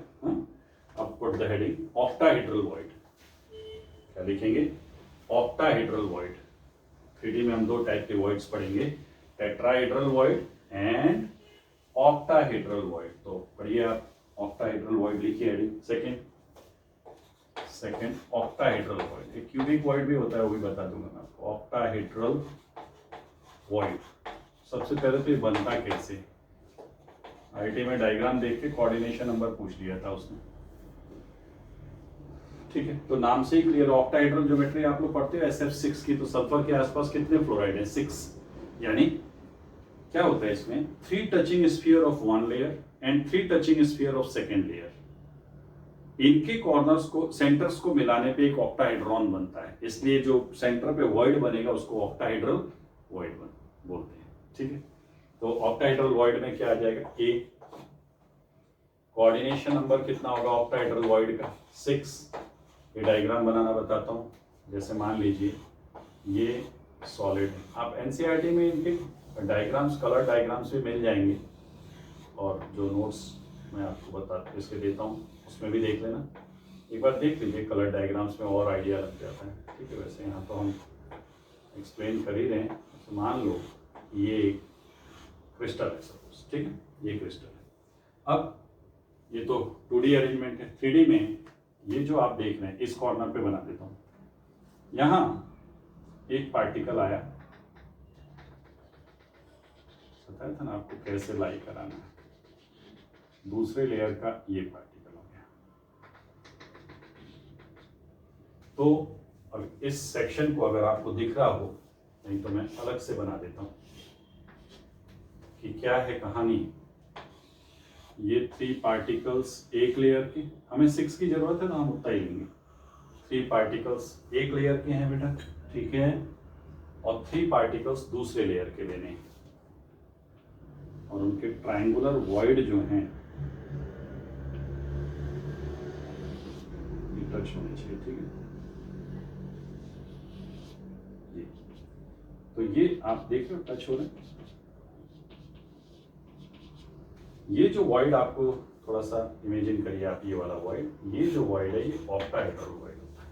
अब put the heading octahedral void. क्या लिखेंगे? Octahedral void. 3D में हम दो टाइप के वॉइड्स पढ़ेंगे, tetrahedral void and octahedral void. तो पढ़िए आप, ऑक्टाहेड्रल वॉइड लिखिए हेडिंग। Second octahedral void. एक क्यूबिक वॉइड भी होता है, वो भी बता दूंगा मैं आपको। Octahedral void. सबसे पहले तो ये बनता कैसे? आईटी में डायग्राम देख के कोऑर्डिनेशन नंबर पूछ लिया था उसने, ठीक है। तो नाम से ही क्लियर, ऑक्टाहेड्रल ज्योमेट्री आप लोग पढ़ते हो SF6 की। तो सल्फर के आसपास कितने फ्लोराइड हैं? 6। यानी क्या होता है इसमें? 3 touching sphere of 1 layer and 3 touching sphere of second layer. इनके कॉर्नर्स को, सेंटर्स को मिलाने पे एक ऑक्टाहेड्रॉन बनता है। इसलिए जो सेंटर पे वॉइड बनेगा उसको ऑक्टाहेड्रल वॉइड बोलते हैं, ठीक है। तो ऑक्टाहेड्रल वॉइड में क्या आ जाएगा? A। कोऑर्डिनेशन नंबर कितना होगा ऑक्टाहेड्रल वॉइड का? 6। ये डायग्राम बनाना बताता हूँ। जैसे मान लीजिए ये सॉलिड है। आप एनसीईआरटी में इनके डायग्राम्स, कलर डायग्राम्स भी मिल जाएंगे, और जो नोट्स मैं आपको इसके देता हूँ उसमें भी देख लेना। एक बार देख लीजिए कलर डायग्राम्स में, और आइडिया लग जाता है, ठीक है। वैसे यहाँ तो हम एक्सप्लेन कर ही रहे हैं। तो मान लो ये क्रिस्टल है सपोज, ठीक है, ये क्रिस्टल है। अब ये तो 2D अरेंजमेंट है। 3D में ये जो आप देख रहे हैं, इस कॉर्नर पे बना देता हूँ। यहां एक पार्टिकल आया, बताया था ना आपको कैसे लाई कराना है। दूसरे लेयर का ये पार्टिकल हो गया। तो अब इस सेक्शन को अगर आपको दिख रहा हो, नहीं तो मैं अलग से बना देता हूं कि क्या है कहानी। ये 3 पार्टिकल्स एक लेयर के, हमें 6 की जरूरत है ना, हम उतना ही लेंगे। 3 पार्टिकल्स एक लेयर के हैं बेटा, ठीक है, और 3 पार्टिकल्स दूसरे लेयर के लेने हैं, और उनके ट्रायंगुलर वॉइड जो हैं ये टच होने चाहिए, ठीक है। ये तो ये आप देख रहे हो टच हो रहे हैं। ये जो वॉइड आपको थोड़ा सा इमेजिन करिए आप, ये वाला वॉइड, ये जो वॉइड है ये ऑक्टाहेड्रल वॉइड होता है।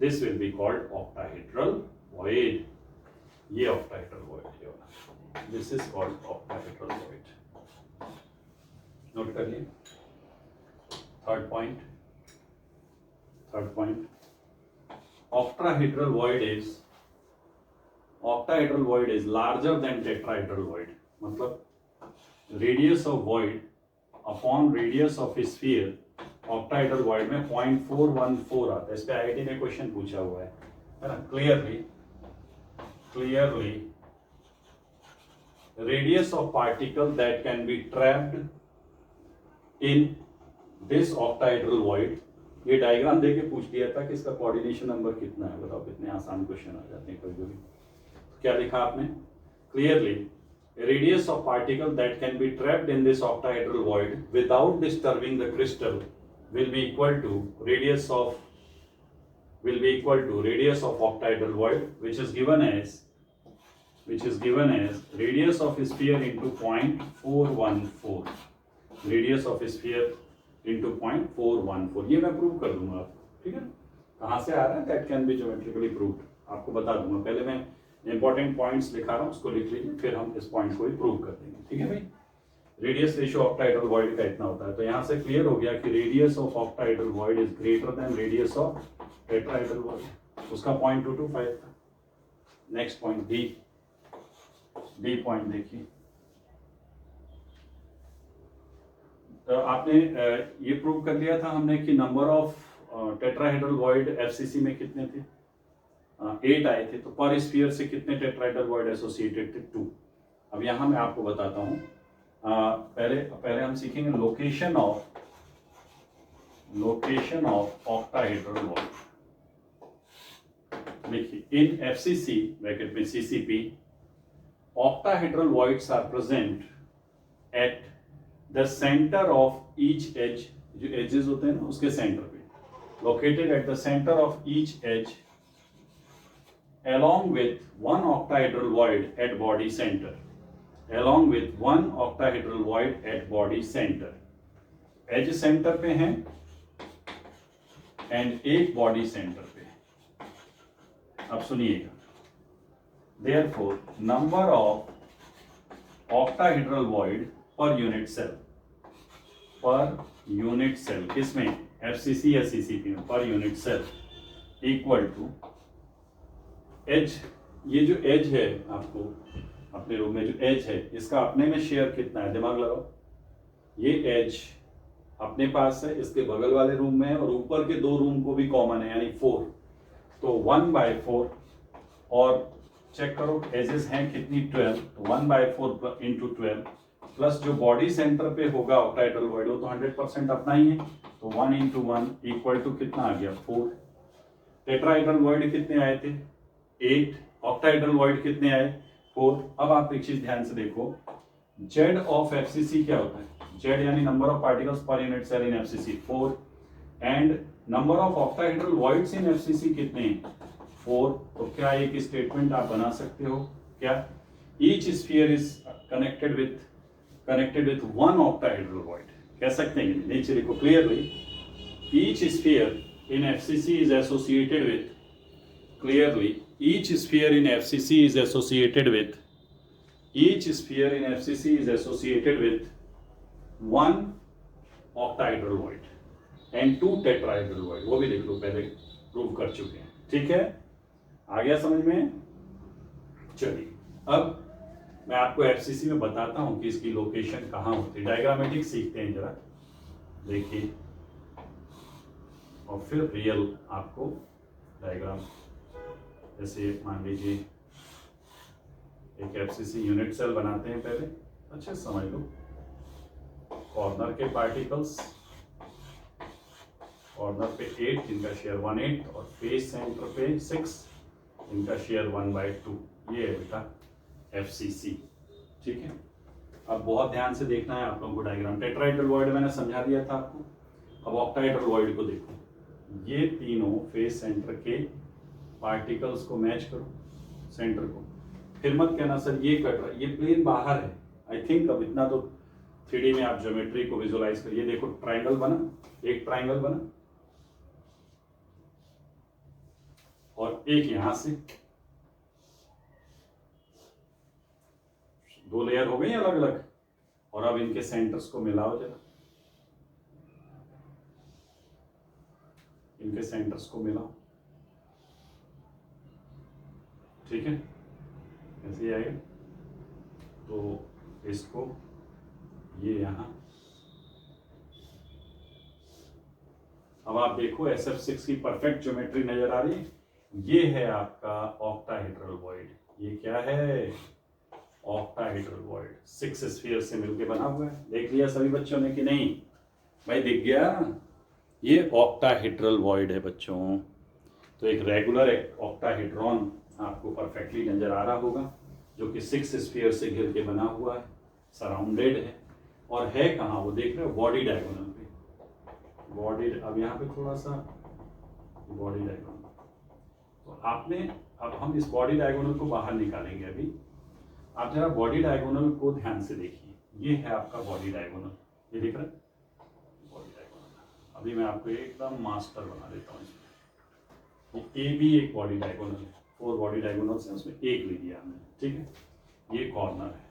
This will be called octahedral void. ये ऑक्टाहेड्रल वॉइड ये वाला, this is called octahedral void. Note करिए। Third point, octahedral void is larger than tetrahedral void। मतलब radius of void upon radius of sphere octahedral void में 0.414 आता है। इस पे आईआईटी ने क्वेश्चन पूछा हुआ है ना। Clearly radius of particle that can be trapped in this octahedral void. ये डायग्राम देके पूछ दिया था कि इसका कोऑर्डिनेशन नंबर कितना है। बताओ कितने आसान क्वेश्चन आ जाते हैं कभी कभी। क्या लिखा आपने? Clearly radius of particle that can be trapped in this octahedral void without disturbing the crystal will be equal to radius of octahedral void, which is given as radius of sphere into 0.414। radius of sphere into 0.414। ये मैं prove कर दूंगा आपको, ठीक है। कहाँ से आ रहा है? That can be geometrically proved, आपको बता दूंगा। पहले मैं इंपॉर्टेंट पॉइंट्स लिखा रहा हूं, उसको लिख लीजिए, फिर हम इस पॉइंट को भी प्रूव कर देंगे, ठीक है भाई। रेडियस रेशियो ऑक्टाहेड्रल वॉइड का इतना होता है। तो यहां से क्लियर हो गया कि radius of octahedral void is greater than radius of tetrahedral void. उसका 0.225 था। नेक्स्ट पॉइंट डी पॉइंट देखिए। तो आपने ये प्रूव कर लिया था हमने कि number of tetrahedral void FCC में कितने थे? 8 आए थे। तो पर स्फीयर से कितने टेट्राहेड्रल वॉइड एसोसिएटेड थे? 2। अब यहां मैं आपको बताता हूं। पहले हम सीखेंगे लोकेशन ऑफ ऑक्टाहेड्रल वॉइड। देखिए इन एफसीसी ब्रैकेट में CCP octahedral voids are present at the center of each edge। जो edges होते हैं ना उसके सेंटर पे, located at the center of each edge along with one octahedral void at body center, along with one octahedral void at body center. Edge centre पे हैं and एक body centre पे है. अब सुनिएगा, therefore number of octahedral void per unit cell, per unit cell किसमें, FCC या CCP में, per unit cell equal to edge. ये जो एज है आपको अपने रूम में जो एज है इसका अपने में शेयर कितना है, दिमाग लगाओ. ये एज अपने पास है, इसके बगल वाले रूम में है और ऊपर के दो रूम को भी कॉमन है यानी 4. तो 1/4 और चेक करो एजेस हैं कितनी 12, तो 1/4 इंटू 12 प्लस जो बॉडी सेंटर पे होगा ऑक्टाहेड्रल वॉइड वो तो 100% अपना ही है, तो 1 इंटू 1 इक्वल टू कितना आ गया 4. टेट्राहेड्रल वॉइड कितने आए थे 8, ऑक्टाहेड्रल वॉइड कितने आए 4. अब आप एक चीज ध्यान से देखो, जेड ऑफ एफसीसी क्या होता है, जेड यानी number of particles per unit cell in FCC 4 and number of octahedral voids in FCC कितने हैं 4. तो क्या एक स्टेटमेंट आप बना सकते हो, क्या each sphere is connected with one octahedral void, कह सकते हैं. नीचे लिखो clearly, each sphere in FCC is associated with, clearly each sphere in FCC is associated with, each sphere in FCC is associated with one octahedral void and two tetrahedral void. वो भी लिख लो, पहले prove कर चुके हैं. ठीक है, आ गया समझ में. चलिए अब मैं आपको एफसीसी में बताता हूं कि इसकी लोकेशन कहाँ होती है. डायग्रामेटिक सीखते हैं जरा, देखिए, और फिर रियल आपको डायग्राम. जैसे मान लीजिए एक एफसीसी यूनिट सेल बनाते हैं, पहले अच्छे से समझ लो. कॉर्नर के पार्टिकल्स, कॉर्नर पे 8 जिनका शेयर 1/8 और फेस सेंटर पे 6 जिनका शेयर 1/2. ये है बेटा एफसीसी. ठीक है, अब बहुत ध्यान से देखना है आप लोगों को डायग्राम. टेट्राहेड्रल वॉइड मैंने समझा दिया था आपको. अब ऑक्टाहेड्रल वॉइड को देखो, ये तीनों फेस सेंटर के पार्टिकल्स को मैच करो सेंटर को. फिर मत कहना सर ये कट रहा है, ये प्लेन बाहर है. आई थिंक अब इतना तो 3D में आप ज्योमेट्री को विजुअलाइज करिए. देखो ट्राइंगल बना, एक ट्राइंगल बना और एक यहां से, 2 लेयर हो गई अलग अलग. और अब इनके सेंटर्स को मिलाओ जरा, इनके सेंटर्स को मिलाओ. ठीक है, ऐसे आएगा. तो इसको ये यहां, अब आप देखो SF6 की परफेक्ट ज्योमेट्री नजर आ रही है. ये है आपका ऑक्टाहेड्रल वॉइड. ये क्या है ऑक्टाहेड्रल वॉइड, 6 स्फीयर से मिलकर बना हुआ है. देख लिया सभी बच्चों ने कि नहीं भाई, दिख गया. ये ऑक्टाहेड्रल वॉइड है बच्चों. तो एक रेगुलर ऑक्टाहेड्रॉन आपको परफेक्टली नजर आ रहा होगा, जो कि 6 स्फीयर से घिर के बना हुआ है, सराउंडेड है. और है कहाँ वो देख रहे हो, बॉडी डायगोनल पे. बॉडी, अब यहाँ पे थोड़ा सा बॉडी डायगोनल. तो आपने, अब हम इस बॉडी डायगोनल को बाहर निकालेंगे. अभी आप जरा बॉडी डायगोनल को ध्यान से देखिए. ये है आपका बॉडी डायगोनल, ये दिख रहा है बॉडी डायगोनल. अभी मैं आपको एकदम मास्टर बना देता हूँ इसमें. ये भी एक बॉडी डायगोनल है. 4 बॉडी डायगोनल्स हैं, उसमें एक ले लिया हमने. ठीक है, ये कॉर्नर है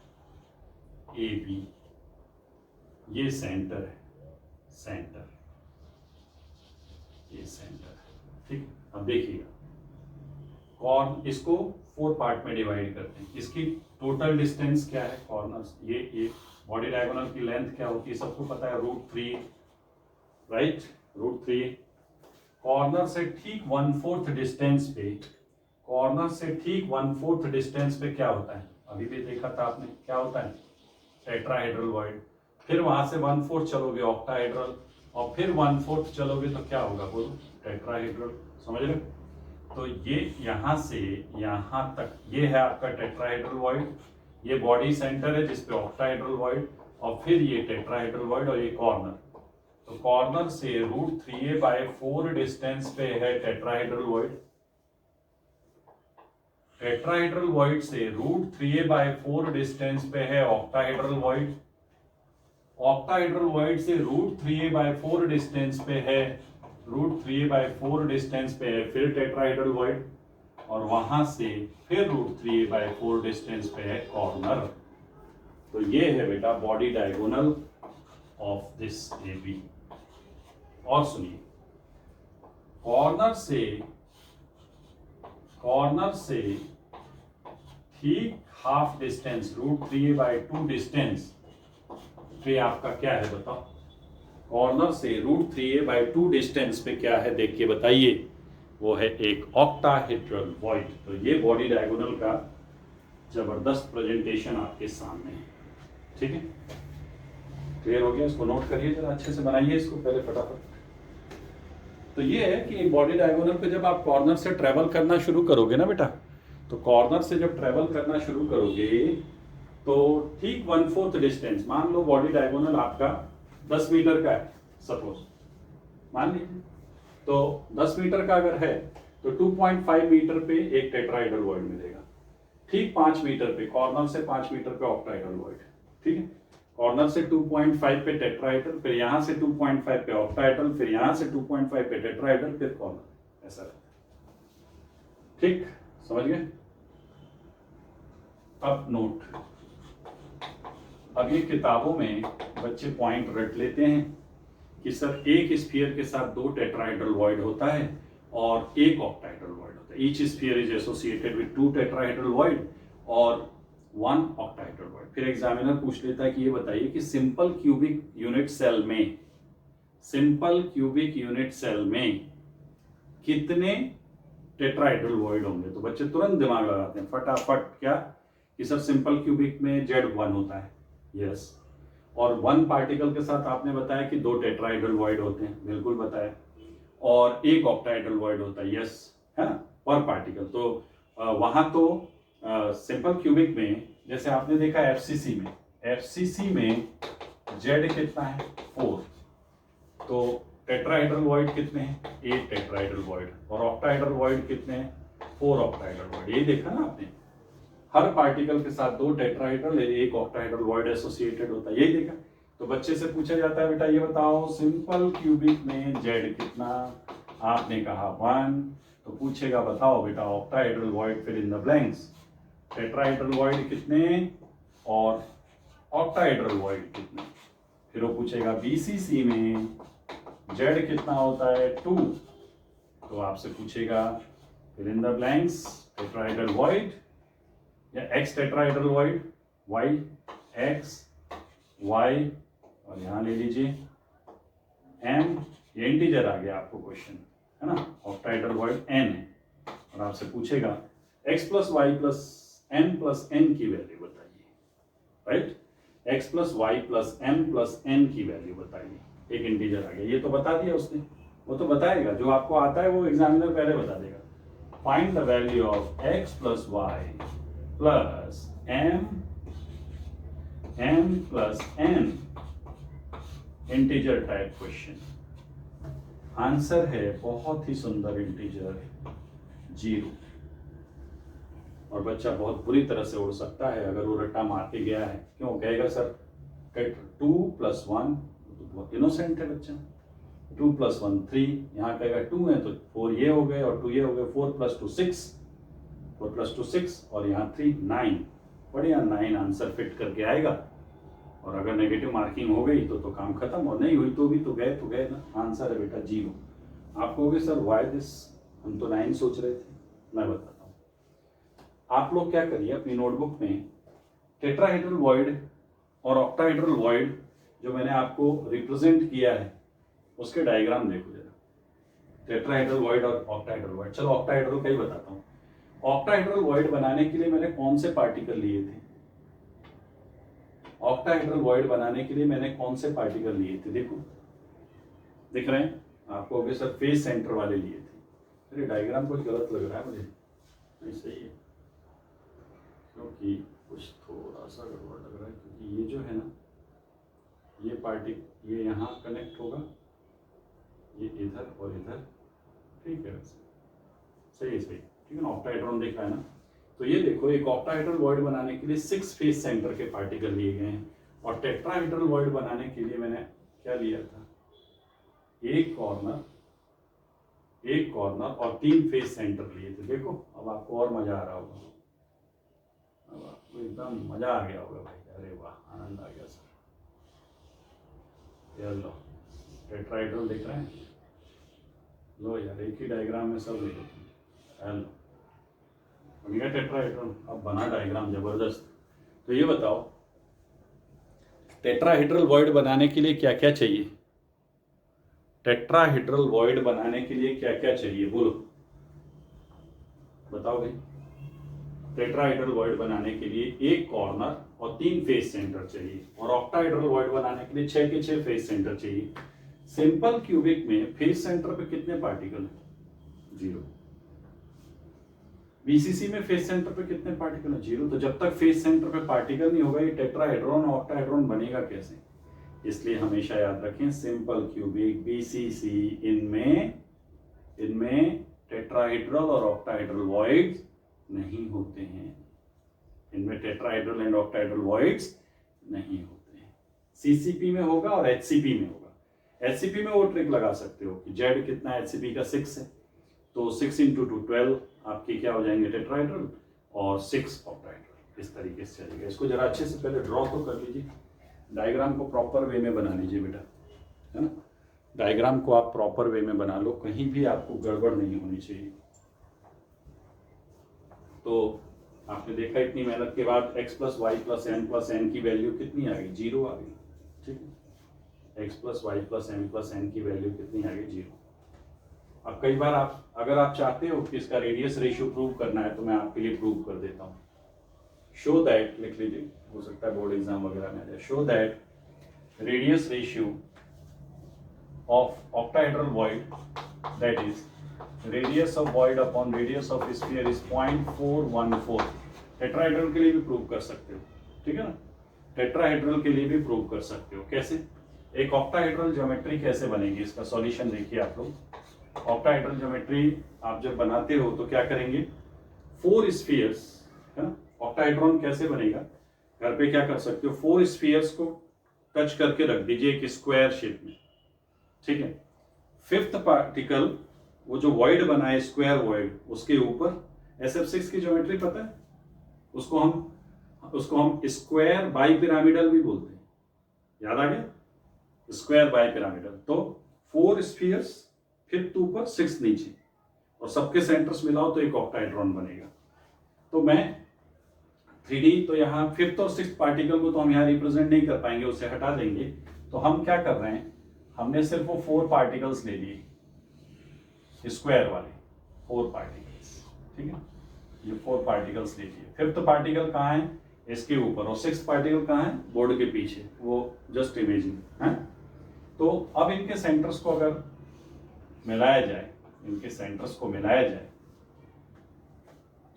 ए बी, ये सेंटर है सेंटर, ये सेंटर है. ठीक, अब देखिएगा इसको 4 पार्ट में डिवाइड करते हैं. इसकी टोटल डिस्टेंस क्या है कॉर्नर्स, ये बॉडी डायगोनल की लेंथ क्या होती है सबको पता है, √3, राइट, √3. कॉर्नर से ठीक 1/4 डिस्टेंस पे, कॉर्नर से ठीक 1/4 डिस्टेंस पे क्या होता है, अभी भी देखा था आपने, क्या होता है टेट्राहेड्रल वॉइड. फिर वहां से 1/4 चलोगे ऑक्टाहेड्रल, और फिर 1/4 चलोगे तो क्या होगा बोलो, टेट्राहेड्रल. समझ रहे. तो ये यहां से यहां तक ये है आपका टेट्राहेड्रल वॉइड. ये बॉडी सेंटर है जिसपे ऑक्टाहेड्रल वॉइड, और फिर ये टेट्राहेड्रल वॉइड और ये कॉर्नर. तो कॉर्नर से √3a/4 डिस्टेंस पे है टेट्राहेड्रल वॉइड. टेट्राहेड्रल वॉइड से √3a/4 डिस्टेंस पे है ऑक्टाहेड्रल वॉइड, ऑक्टाहेड्रल वॉइड से √3a/4 डिस्टेंस पे है, √3a/4 डिस्टेंस पे है फिर टेट्राहेड्रल वॉइड, और वहां से फिर √3a/4 डिस्टेंस पे है कॉर्नर। तो ये है बेटा body diagonal of this AB। और सुनिए, कॉर्नर से ठीक हाफ डिस्टेंस √3a/2 डिस्टेंस पे आपका क्या है बताओ? कॉर्नर से √3a/2 डिस्टेंस पे क्या है देख के बताइए। वो है एक ऑक्टाहेड्रल वॉइड। तो ये बॉडी डायगोनल का जबरदस्त प्रेजेंटेशन आपके सामने है। ठीक है, क्लियर हो गया? इसको नोट करिए जरा, अच्छे से बनाइए इसको पहले फटाफट। तो ये है कि बॉडी डायगोनल पे जब आप कॉर्नर से ट्रेवल करना शुरू करोगे ना बेटा, तो कॉर्नर से जब ट्रेवल करना शुरू करोगे तो ठीक 1/4 डिस्टेंस, मान लो बॉडी डायगोनल आपका 10 मीटर का है सपोज, मान लीजिए, तो 10 मीटर का अगर है तो 2.5 मीटर पे एक टेट्राहेड्रल वॉइड मिलेगा, ठीक 5 मीटर पे, कॉर्नर से 5 मीटर पे ऑक्टाहेड्रल वॉइड। ठीक है, कॉर्नर से 2.5 पे टेट्राहेड्रल, फिर यहां से 2.5 पे ऑक्टाहेड्रल, फिर यहां से 2.5 पे टेट्राहेड्रल, फिर कॉर्नर, ऐसा रहता है। ठीक, समझ गए? अब नोट, अब ये किताबों में बच्चे पॉइंट रट लेते हैं कि सर एक स्फीयर के साथ 2 टेट्राहेड्रल वॉइड होता है और एक ऑक्टाहेड्रल वॉइड होता है। Each sphere is associated with 2 tetrahedral void और 1 ऑक्टाहेड्रल वॉइड। फिर एग्जामिनर पूछ लेता है कि ये बताइए कि सिंपल क्यूबिक यूनिट सेल में, सिंपल क्यूबिक यूनिट सेल में कितने टेट्राहेड्रल वॉइड होंगे? तो बच्चे तुरंत दिमाग लगाते हैं फटाफट, क्या कि सर सिंपल क्यूबिक में Z1 होता है, यस, और 1 पार्टिकल के साथ आपने बताया कि 2 टेट्राहेड्रल वॉइड होते हैं, बिल्कुल बताया, और एक ऑक्टाहेड्रल वॉइड होता है, यस, है ना, पर पार्टिकल। तो वहां तो सिंपल क्यूबिक में जैसे आपने देखा FCC में Z कितना है? 4, तो टेट्राहेड्रल वॉइड कितने हैं? 8 टेट्राहेड्रल वॉइड, और ऑक्टाहेड्रल वॉइड कितने हैं? 4 ऑक्टाहेड्रल वॉइड। ये देखा ना आपने, हर पार्टिकल के साथ 2 टेट्राहेड्रल, एक ऑक्टाहेड्रल वॉइड एसोसिएटेड होता है, यही देखा। तो बच्चे से पूछा जाता है बेटा ये बताओ सिंपल क्यूबिक में Z कितना? आपने कहा 1, तो पूछेगा बताओ बेटा octahedral void, fill in the blanks, tetrahedral void कितने और ऑक्टाहेड्रल वॉइड कितने? फिर वो पूछेगा BCC में Z कितना होता है? 2, तो आपसे पूछेगा fill in the blanks, tetrahedral void या X tetrahedral void, Y X Y, और यहां ले लीजिए M, ये इंटीजर आ गया आपको क्वेश्चन, है ना, ऑक्टाहेड्रल वॉइड N है, और आपसे पूछेगा X + Y + M + N की वैल्यू बताइए, right, X + Y + M + N की वैल्यू बताइए, एक इंटीजर आ गया, ये तो बता दिया उसने, वो तो बताएगा, जो आपको आता है वो एग्जामिनर पहले बता देगा। Find the value of X + Y + M + N, integer type question. Answer है बहुत ही सुंदर इंटीजर 0, और बच्चा बहुत बुरी तरह से उड़ सकता है अगर वो रट्टा मार के गया है। क्यों कहेगा सर 2 + 1, तो बहुत इनोसेंट है बच्चा, 2 + 1 3, यहाँ कहेगा 2 है तो 4 ये हो गए और 2 ये हो गए, 4 + 2 6, 4 + 2 6, और यहाँ 3 9, बढ़िया 9 आंसर फिट करके आएगा। और अगर नेगेटिव मार्किंग हो गई तो काम खत्म, और नहीं हुई तो भी तो गए ना, आंसर है बेटा 0। आप कहोगे सर व्हाई दिस, हम तो 9 सोच रहे थे। मैं बताता हूँ, आप लोग क्या करिए अपनी नोटबुक में टेट्राहेड्रल वॉइड और ऑक्टाहेड्रल वॉइड जो मैंने आपको रिप्रेजेंट किया है उसके डायग्राम देखो जरा, टेट्राहेड्रल वॉइड और ऑक्टाहेड्रल वॉइड। चलो ऑक्टाहेड्रल का ही बताता हूँ। ऑक्टाहेड्रल वॉइड बनाने के लिए मैंने कौन से पार्टिकल लिए थे? ऑक्टाहेड्रल वॉइड बनाने के लिए मैंने कौन से पार्टिकल लिए थे? देखो दिख रहे हैं आपको, अभी सर फेस सेंटर वाले लिए थे। अरे डायग्राम कुछ गलत लग रहा है मुझे, नहीं सही है, क्योंकि कुछ थोड़ा सा गड़बड़ लग रहा है, क्योंकि ये जो है ना, ये पार्टिकल ये यहाँ कनेक्ट होगा, ये इधर और इधर, ठीक है, वैसे सही है, सही, ठीक है ना। ऑक्टाहेड्रॉन देखा है ना, तो ये देखो एक ऑक्टाहेड्रल वॉइड बनाने के लिए 6 फेस सेंटर के पार्टिकल लिए गए हैं, और टेट्राहेड्रल वॉइड बनाने के लिए मैंने क्या लिया था, एक कॉर्नर और 3 फेस सेंटर लिए थे। देखो अब आपको और मजा आ रहा होगा, अब आपको एकदम मजा आ गया होगा भाई, अरे वाह आनंद आ गया सर। ये लो टेट्राहेड्रल देख रहे हैं, लो यार एक ही डायग्राम में सब लिखे थे, लो बनेगा टेट्राहेड्रल। अब बना डायग्राम जबरदस्त। तो ये बताओ टेट्राहेड्रल वॉइड बनाने के लिए क्या क्या चाहिए, टेट्राहेड्रल वॉइड बनाने के लिए क्या क्या चाहिए बोलो, बताओ भाई। टेट्राहेड्रल वॉइड बनाने के लिए एक कॉर्नर और 3 फेस सेंटर चाहिए, और ऑक्टाहेड्रल वॉइड बनाने के लिए 6 के 6 फेस सेंटर चाहिए। सिंपल क्यूबिक में फेस सेंटर पे कितने पार्टिकल है, 0। बीसीसी में फेस सेंटर पे कितने पार्टिकल है, 0। तो जब तक फेस सेंटर पे पार्टिकल नहीं होगा ये टेट्राहेड्रॉन और ऑक्टाहेड्रॉन बनेगा कैसे। इसलिए हमेशा याद रखें सिंपल क्यूबिक बीसीसी इनमें टेट्राहेड्रल और ऑक्टाहेड्रल वॉइड्स नहीं होते हैं, इनमें टेट्राहेड्रल एंड ऑक्टाहेड्रल वॉइड्स नहीं होते हैं। सीसीपी में होगा और एचसीपी में होगा। एचसीपी में वो ट्रिक लगा सकते हो कि जेड कितना है, एचसीपी का 6 है, तो 6 × 2 12 आपके क्या हो जाएंगे टेट्राहेड्रल और 6 ऑक्टाहेड्रल। इस तरीके से चलेगा। इसको जरा अच्छे से पहले ड्रॉ तो कर लीजिए, डायग्राम को प्रॉपर वे में बना लीजिए बेटा, है ना। डायग्राम को आप प्रॉपर वे में बना लो, कहीं भी आपको गड़बड़ नहीं होनी चाहिए। तो आपने देखा इतनी मेहनत के बाद x + y + m + n की वैल्यू कितनी आ गई, 0 आ गई, ठीक है। x + y + m + n की वैल्यू कितनी आ गई, 0। अब कई बार अगर आप चाहते हो कि इसका रेडियस रेशियो प्रूव करना है तो मैं आपके लिए प्रूव कर देता हूँ। शो दैट, लिख लीजिए, हो सकता है बोर्ड एग्जाम वगैरह में आ जाए। Show that radius ratio of octahedral void, that is radius of void upon radius of sphere is 0.414। Tetrahedral के लिए भी प्रूव कर सकते हो, ठीक है ना। टेट्राहेड्रल के लिए भी प्रूव कर सकते हो। कैसे, एक ऑक्टाहेड्रल ज्योमेट्री कैसे बनेगी, इसका सॉल्यूशन देखिए आप लोग। ऑक्टाहेड्रल ज्योमेट्री आप जब बनाते हो तो क्या करेंगे, 4 स्फीयर्स, है ना। ऑक्टाहेड्रॉन कैसे बनेगा, घर पे क्या कर सकते हो, 4 स्फीयर्स को टच करके रख दीजिए एक स्क्वायर शेप में, ठीक है। 5th पार्टिकल, वो जो वॉइड बना है स्क्वायर वॉइड, उसके ऊपर SF6 की ज्योमेट्री पता है, उसको हम स्क्वायर बाई पिरामिडल भी बोलते हैं, याद आ गया, स्क्वायर बाई पिरामिडल। तो 4 स्फीयर्स, 5th ऊपर 6th नीचे, और सबके सेंटर्स मिलाओ तो एक ऑक्टाहेड्रॉन बनेगा। तो मैं 3D, तो यहाँ 5th और 6th पार्टिकल को तो हम यहाँ रिप्रेजेंट नहीं कर पाएंगे, उसे हटा देंगे। तो हम क्या कर रहे हैं, हमने सिर्फ वो 4 पार्टिकल्स ले लिए, स्क्वायर वाले 4 पार्टिकल्स, ठीक है। ये 4 पार्टिकल्स ले लिए। 5th पार्टिकल कहाँ है, इसके ऊपर, और 6th पार्टिकल कहाँ है, बोर्ड के पीछे, वो जस्ट इमेजिन है। तो अब इनके सेंटर्स को अगर मिलाया जाए,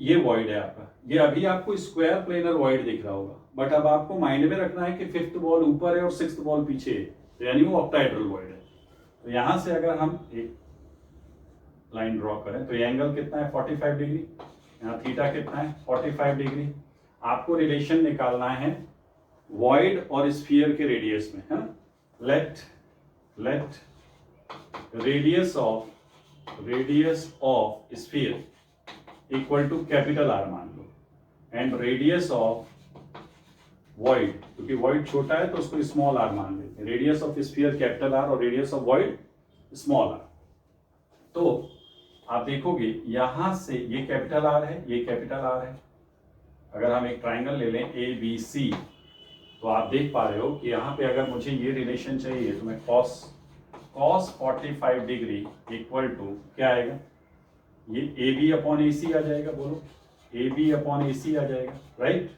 ये वॉइड है आपका, ये अभी आपको स्क्वायर प्लेनर वॉइड दिख रहा होगा, बट अब आपको माइंड में रखना है कि 5th बॉल ऊपर है और 6th बॉल पीछे है, तो यानी वो ऑक्टाहेड्रल वॉइड है। तो यहां से अगर हम एक लाइन ड्रॉ करें तो ये एंगल कितना है, 45 डिग्री, यहाँ थीटा कितना है, 45 डिग्री। आपको रिलेशन निकालना है वॉइड और स्फीयर के रेडियस में, है ना। Let radius of sphere equal to capital R मान लो, एंड रेडियस ऑफ वॉइड, क्योंकि वॉइड छोटा है तो उसको स्मॉल r मान लेते हैं। Radius of sphere capital R और radius of void small r। तो आप देखोगे यहां से ये कैपिटल R है, ये कैपिटल R है। अगर हम एक ट्राइंगल ले लें ABC, तो आप देख पा रहे हो कि यहाँ पे अगर मुझे ये रिलेशन चाहिए तो मैं cos 45 डिग्री इक्वल टू क्या आएगा, ये AB/AC आ जाएगा, बोलो AB/AC आ जाएगा, राइट।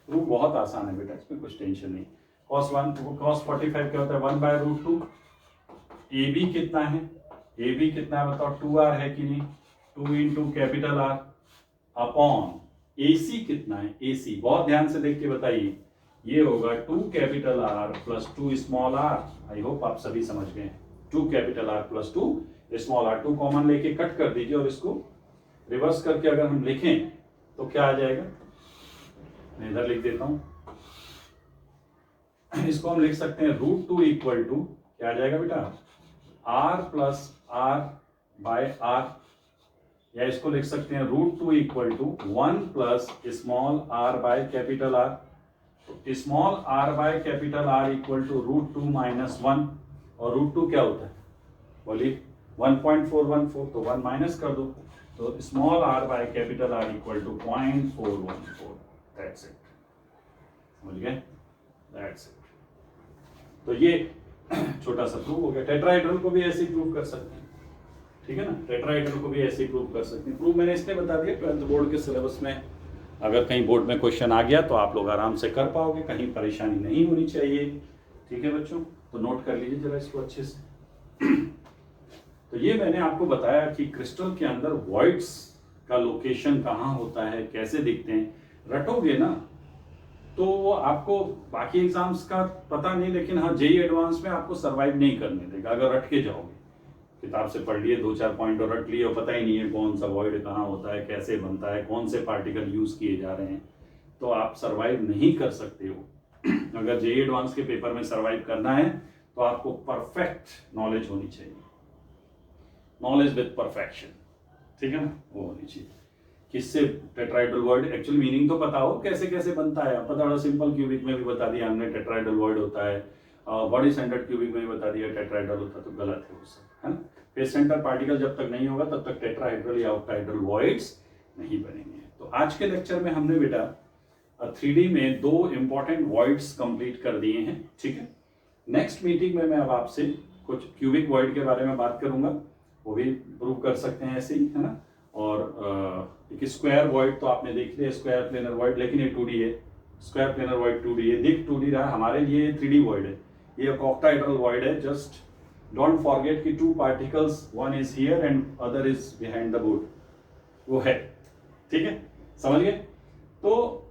प्रूफ बहुत आसान है बेटा, इसमें कुछ टेंशन नहीं। cos 45 क्या होता है, 1/√2। AB कितना है, बताओ, 2R है कि नहीं, 2 × कैपिटल R अपॉन AC कितना है, AC बहुत ध्यान से देख के बताइए, ये होगा 2 capital R + 2 small r। I hope आप सभी समझ गए हैं। 2 capital R + 2 small r, 2 common लेके कट कर दीजिए, और इसको रिवर्स करके अगर हम लिखें तो क्या आ जाएगा, मैं इधर लिख देता हूं, इसको हम लिख सकते हैं √2 इक्वल टू क्या आ जाएगा बेटा, r plus r by r, या इसको लिख सकते हैं √2 equal to 1 plus small r by capital R। तो small r by capital R equal to √2 minus 1, और √2 क्या होता है, बोलिए 1.414, तो 1 माइनस कर दो, तो small r by capital R equal to 0.414, that's it, समझ गए, दैट्स इट। तो ये छोटा सा प्रूव हो गया। टेट्राहेड्रल को भी ऐसे ही प्रूव कर सकते हैं, ठीक है ना, टेट्राहेड्रल को भी ऐसे ही प्रूव कर सकते हैं। प्रूव मैंने इसलिए बता दिया, 12th बोर्ड के सिलेबस में अगर कहीं बोर्ड में क्वेश्चन आ गया तो आप लोग आराम से कर पाओगे, कहीं परेशानी नहीं होनी चाहिए, ठीक है बच्चों। तो नोट कर लीजिए जरा इसको अच्छे से। तो ये मैंने आपको बताया कि क्रिस्टल के अंदर वॉइड्स का लोकेशन कहाँ होता है, कैसे दिखते हैं, रटोगे ना तो वो आपको बाकी एग्जाम्स का पता नहीं, लेकिन हाँ जेईई एडवांस में आपको सरवाइव नहीं करने देगा अगर रट के जाओगे। किताब से पढ़ लिए 2-4 पॉइंट और रट लिए और पता ही नहीं है कौन सा वॉइड कहाँ होता है, कैसे बनता है, कौन से पार्टिकल यूज किए जा रहे हैं, तो आप सरवाइव नहीं कर सकते हो। अगर जेईई एडवांस के पेपर में सरवाइव करना है तो आपको परफेक्ट नॉलेज होनी चाहिए, नॉलेज विद परफेक्शन, ठीक है ना, वो होनी चाहिए। किससे टेट्राहेड्रल वॉइड एक्चुअल मीनिंग तो पता हो कैसे कैसे बनता है, पता हो, सिंपल क्यूबिक में भी बता दिया हमने टेट्राहेड्रल वॉइड होता है, बॉडी सेंटर्ड क्यूबिक में भी बता दिया टेट्राहेड्रल होता है, तो गलत है वो सब, है ना। फेस सेंटर पार्टिकल जब तक नहीं होगा तब तक टेट्राहेड्रल या ऑक्टाहेड्रल वॉइड्स नहीं बनेंगे। तो आज के लेक्चर में हमने बेटा 3D में 2 इंपॉर्टेंट वॉइड्स कंप्लीट कर दिए हैं, ठीक है। नेक्स्ट मीटिंग में मैं अब आपसे कुछ क्यूबिक वॉइड के बारे में बात करूंगा, वो भी प्रूव कर सकते हैं ऐसे ही, है ना। और एक स्क्वायर वॉइड तो आपने देख लिया, स्क्वायर प्लेनर वॉइड, लेकिन ये 2D है, स्क्वायर प्लेनर वॉइड 2D है, दिख 2D रहा, हमारे लिए 3D वॉइड है, ये एक ऑक्टाहेड्रल वॉइड है। जस्ट डोंट फॉरगेट कि 2 particles, one is here and other is behind the board, वो है, ठीक है, समझ गए। तो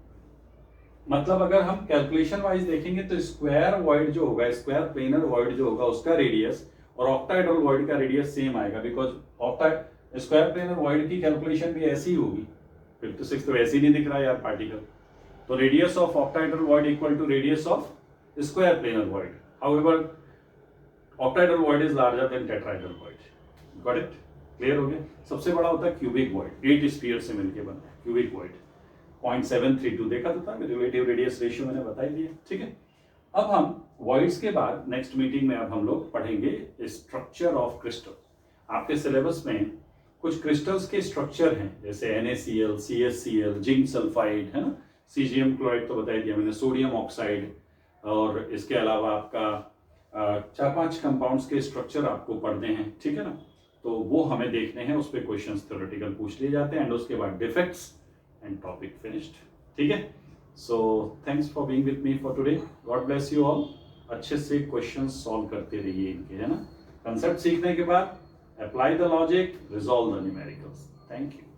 मतलब अगर हम कैलकुलेशन वाइज देखेंगे तो स्क्वायर वॉइड जो होगा, स्क्वायर प्लेनर वॉइड जो होगा, उसका रेडियस और ऑक्टाहेड्रल वॉइड का रेडियस सेम आएगा, बिकॉज स्क्वायर प्लेनर वॉइड की कैलकुलेशन भी ऐसी ही होगी। 5th to 6th तो ऐसे ही नहीं दिख रहा है यार पार्टिकल, तो radius of octahedral void equal to radius of square planar void, however octahedral void is larger than tetrahedral void. Got it, clear हो गया। सबसे बड़ा होता है क्यूबिक वॉइड, 8 स्फीयर से मिलकर बनता है क्यूबिक वॉइड, 0.732 देखा तो था, रिलेटिव रेडियस रेशियो मैंने बता ही दिया, ठीक है। अब हम वॉइड्स के बाद नेक्स्ट मीटिंग में अब हम लोग पढ़ेंगे स्ट्रक्चर ऑफ क्रिस्टल। आपके सिलेबस में कुछ क्रिस्टल्स के स्ट्रक्चर हैं, जैसे NaCl, CsCl, जिंक सल्फाइड, है ना, सीजियम क्लोराइड तो बताई दिया मैंने, सोडियम ऑक्साइड, और इसके अलावा आपका 4-5 कंपाउंड्स के स्ट्रक्चर आपको पढ़ने हैं, ठीक है ना। तो वो हमें देखने हैं, उस पर क्वेश्चंस थ्योरेटिकल पूछ लिए जाते हैं, एंड उसके बाद डिफेक्ट्स एंड टॉपिक फिनिश्ड, ठीक है। So thanks for being with me for today, God bless you all. अच्छे से क्वेश्चंस सॉल्व करते रहिए इनके, है ना। कंसेप्ट सीखने के बाद apply the logic, resolve the numericals. Thank you.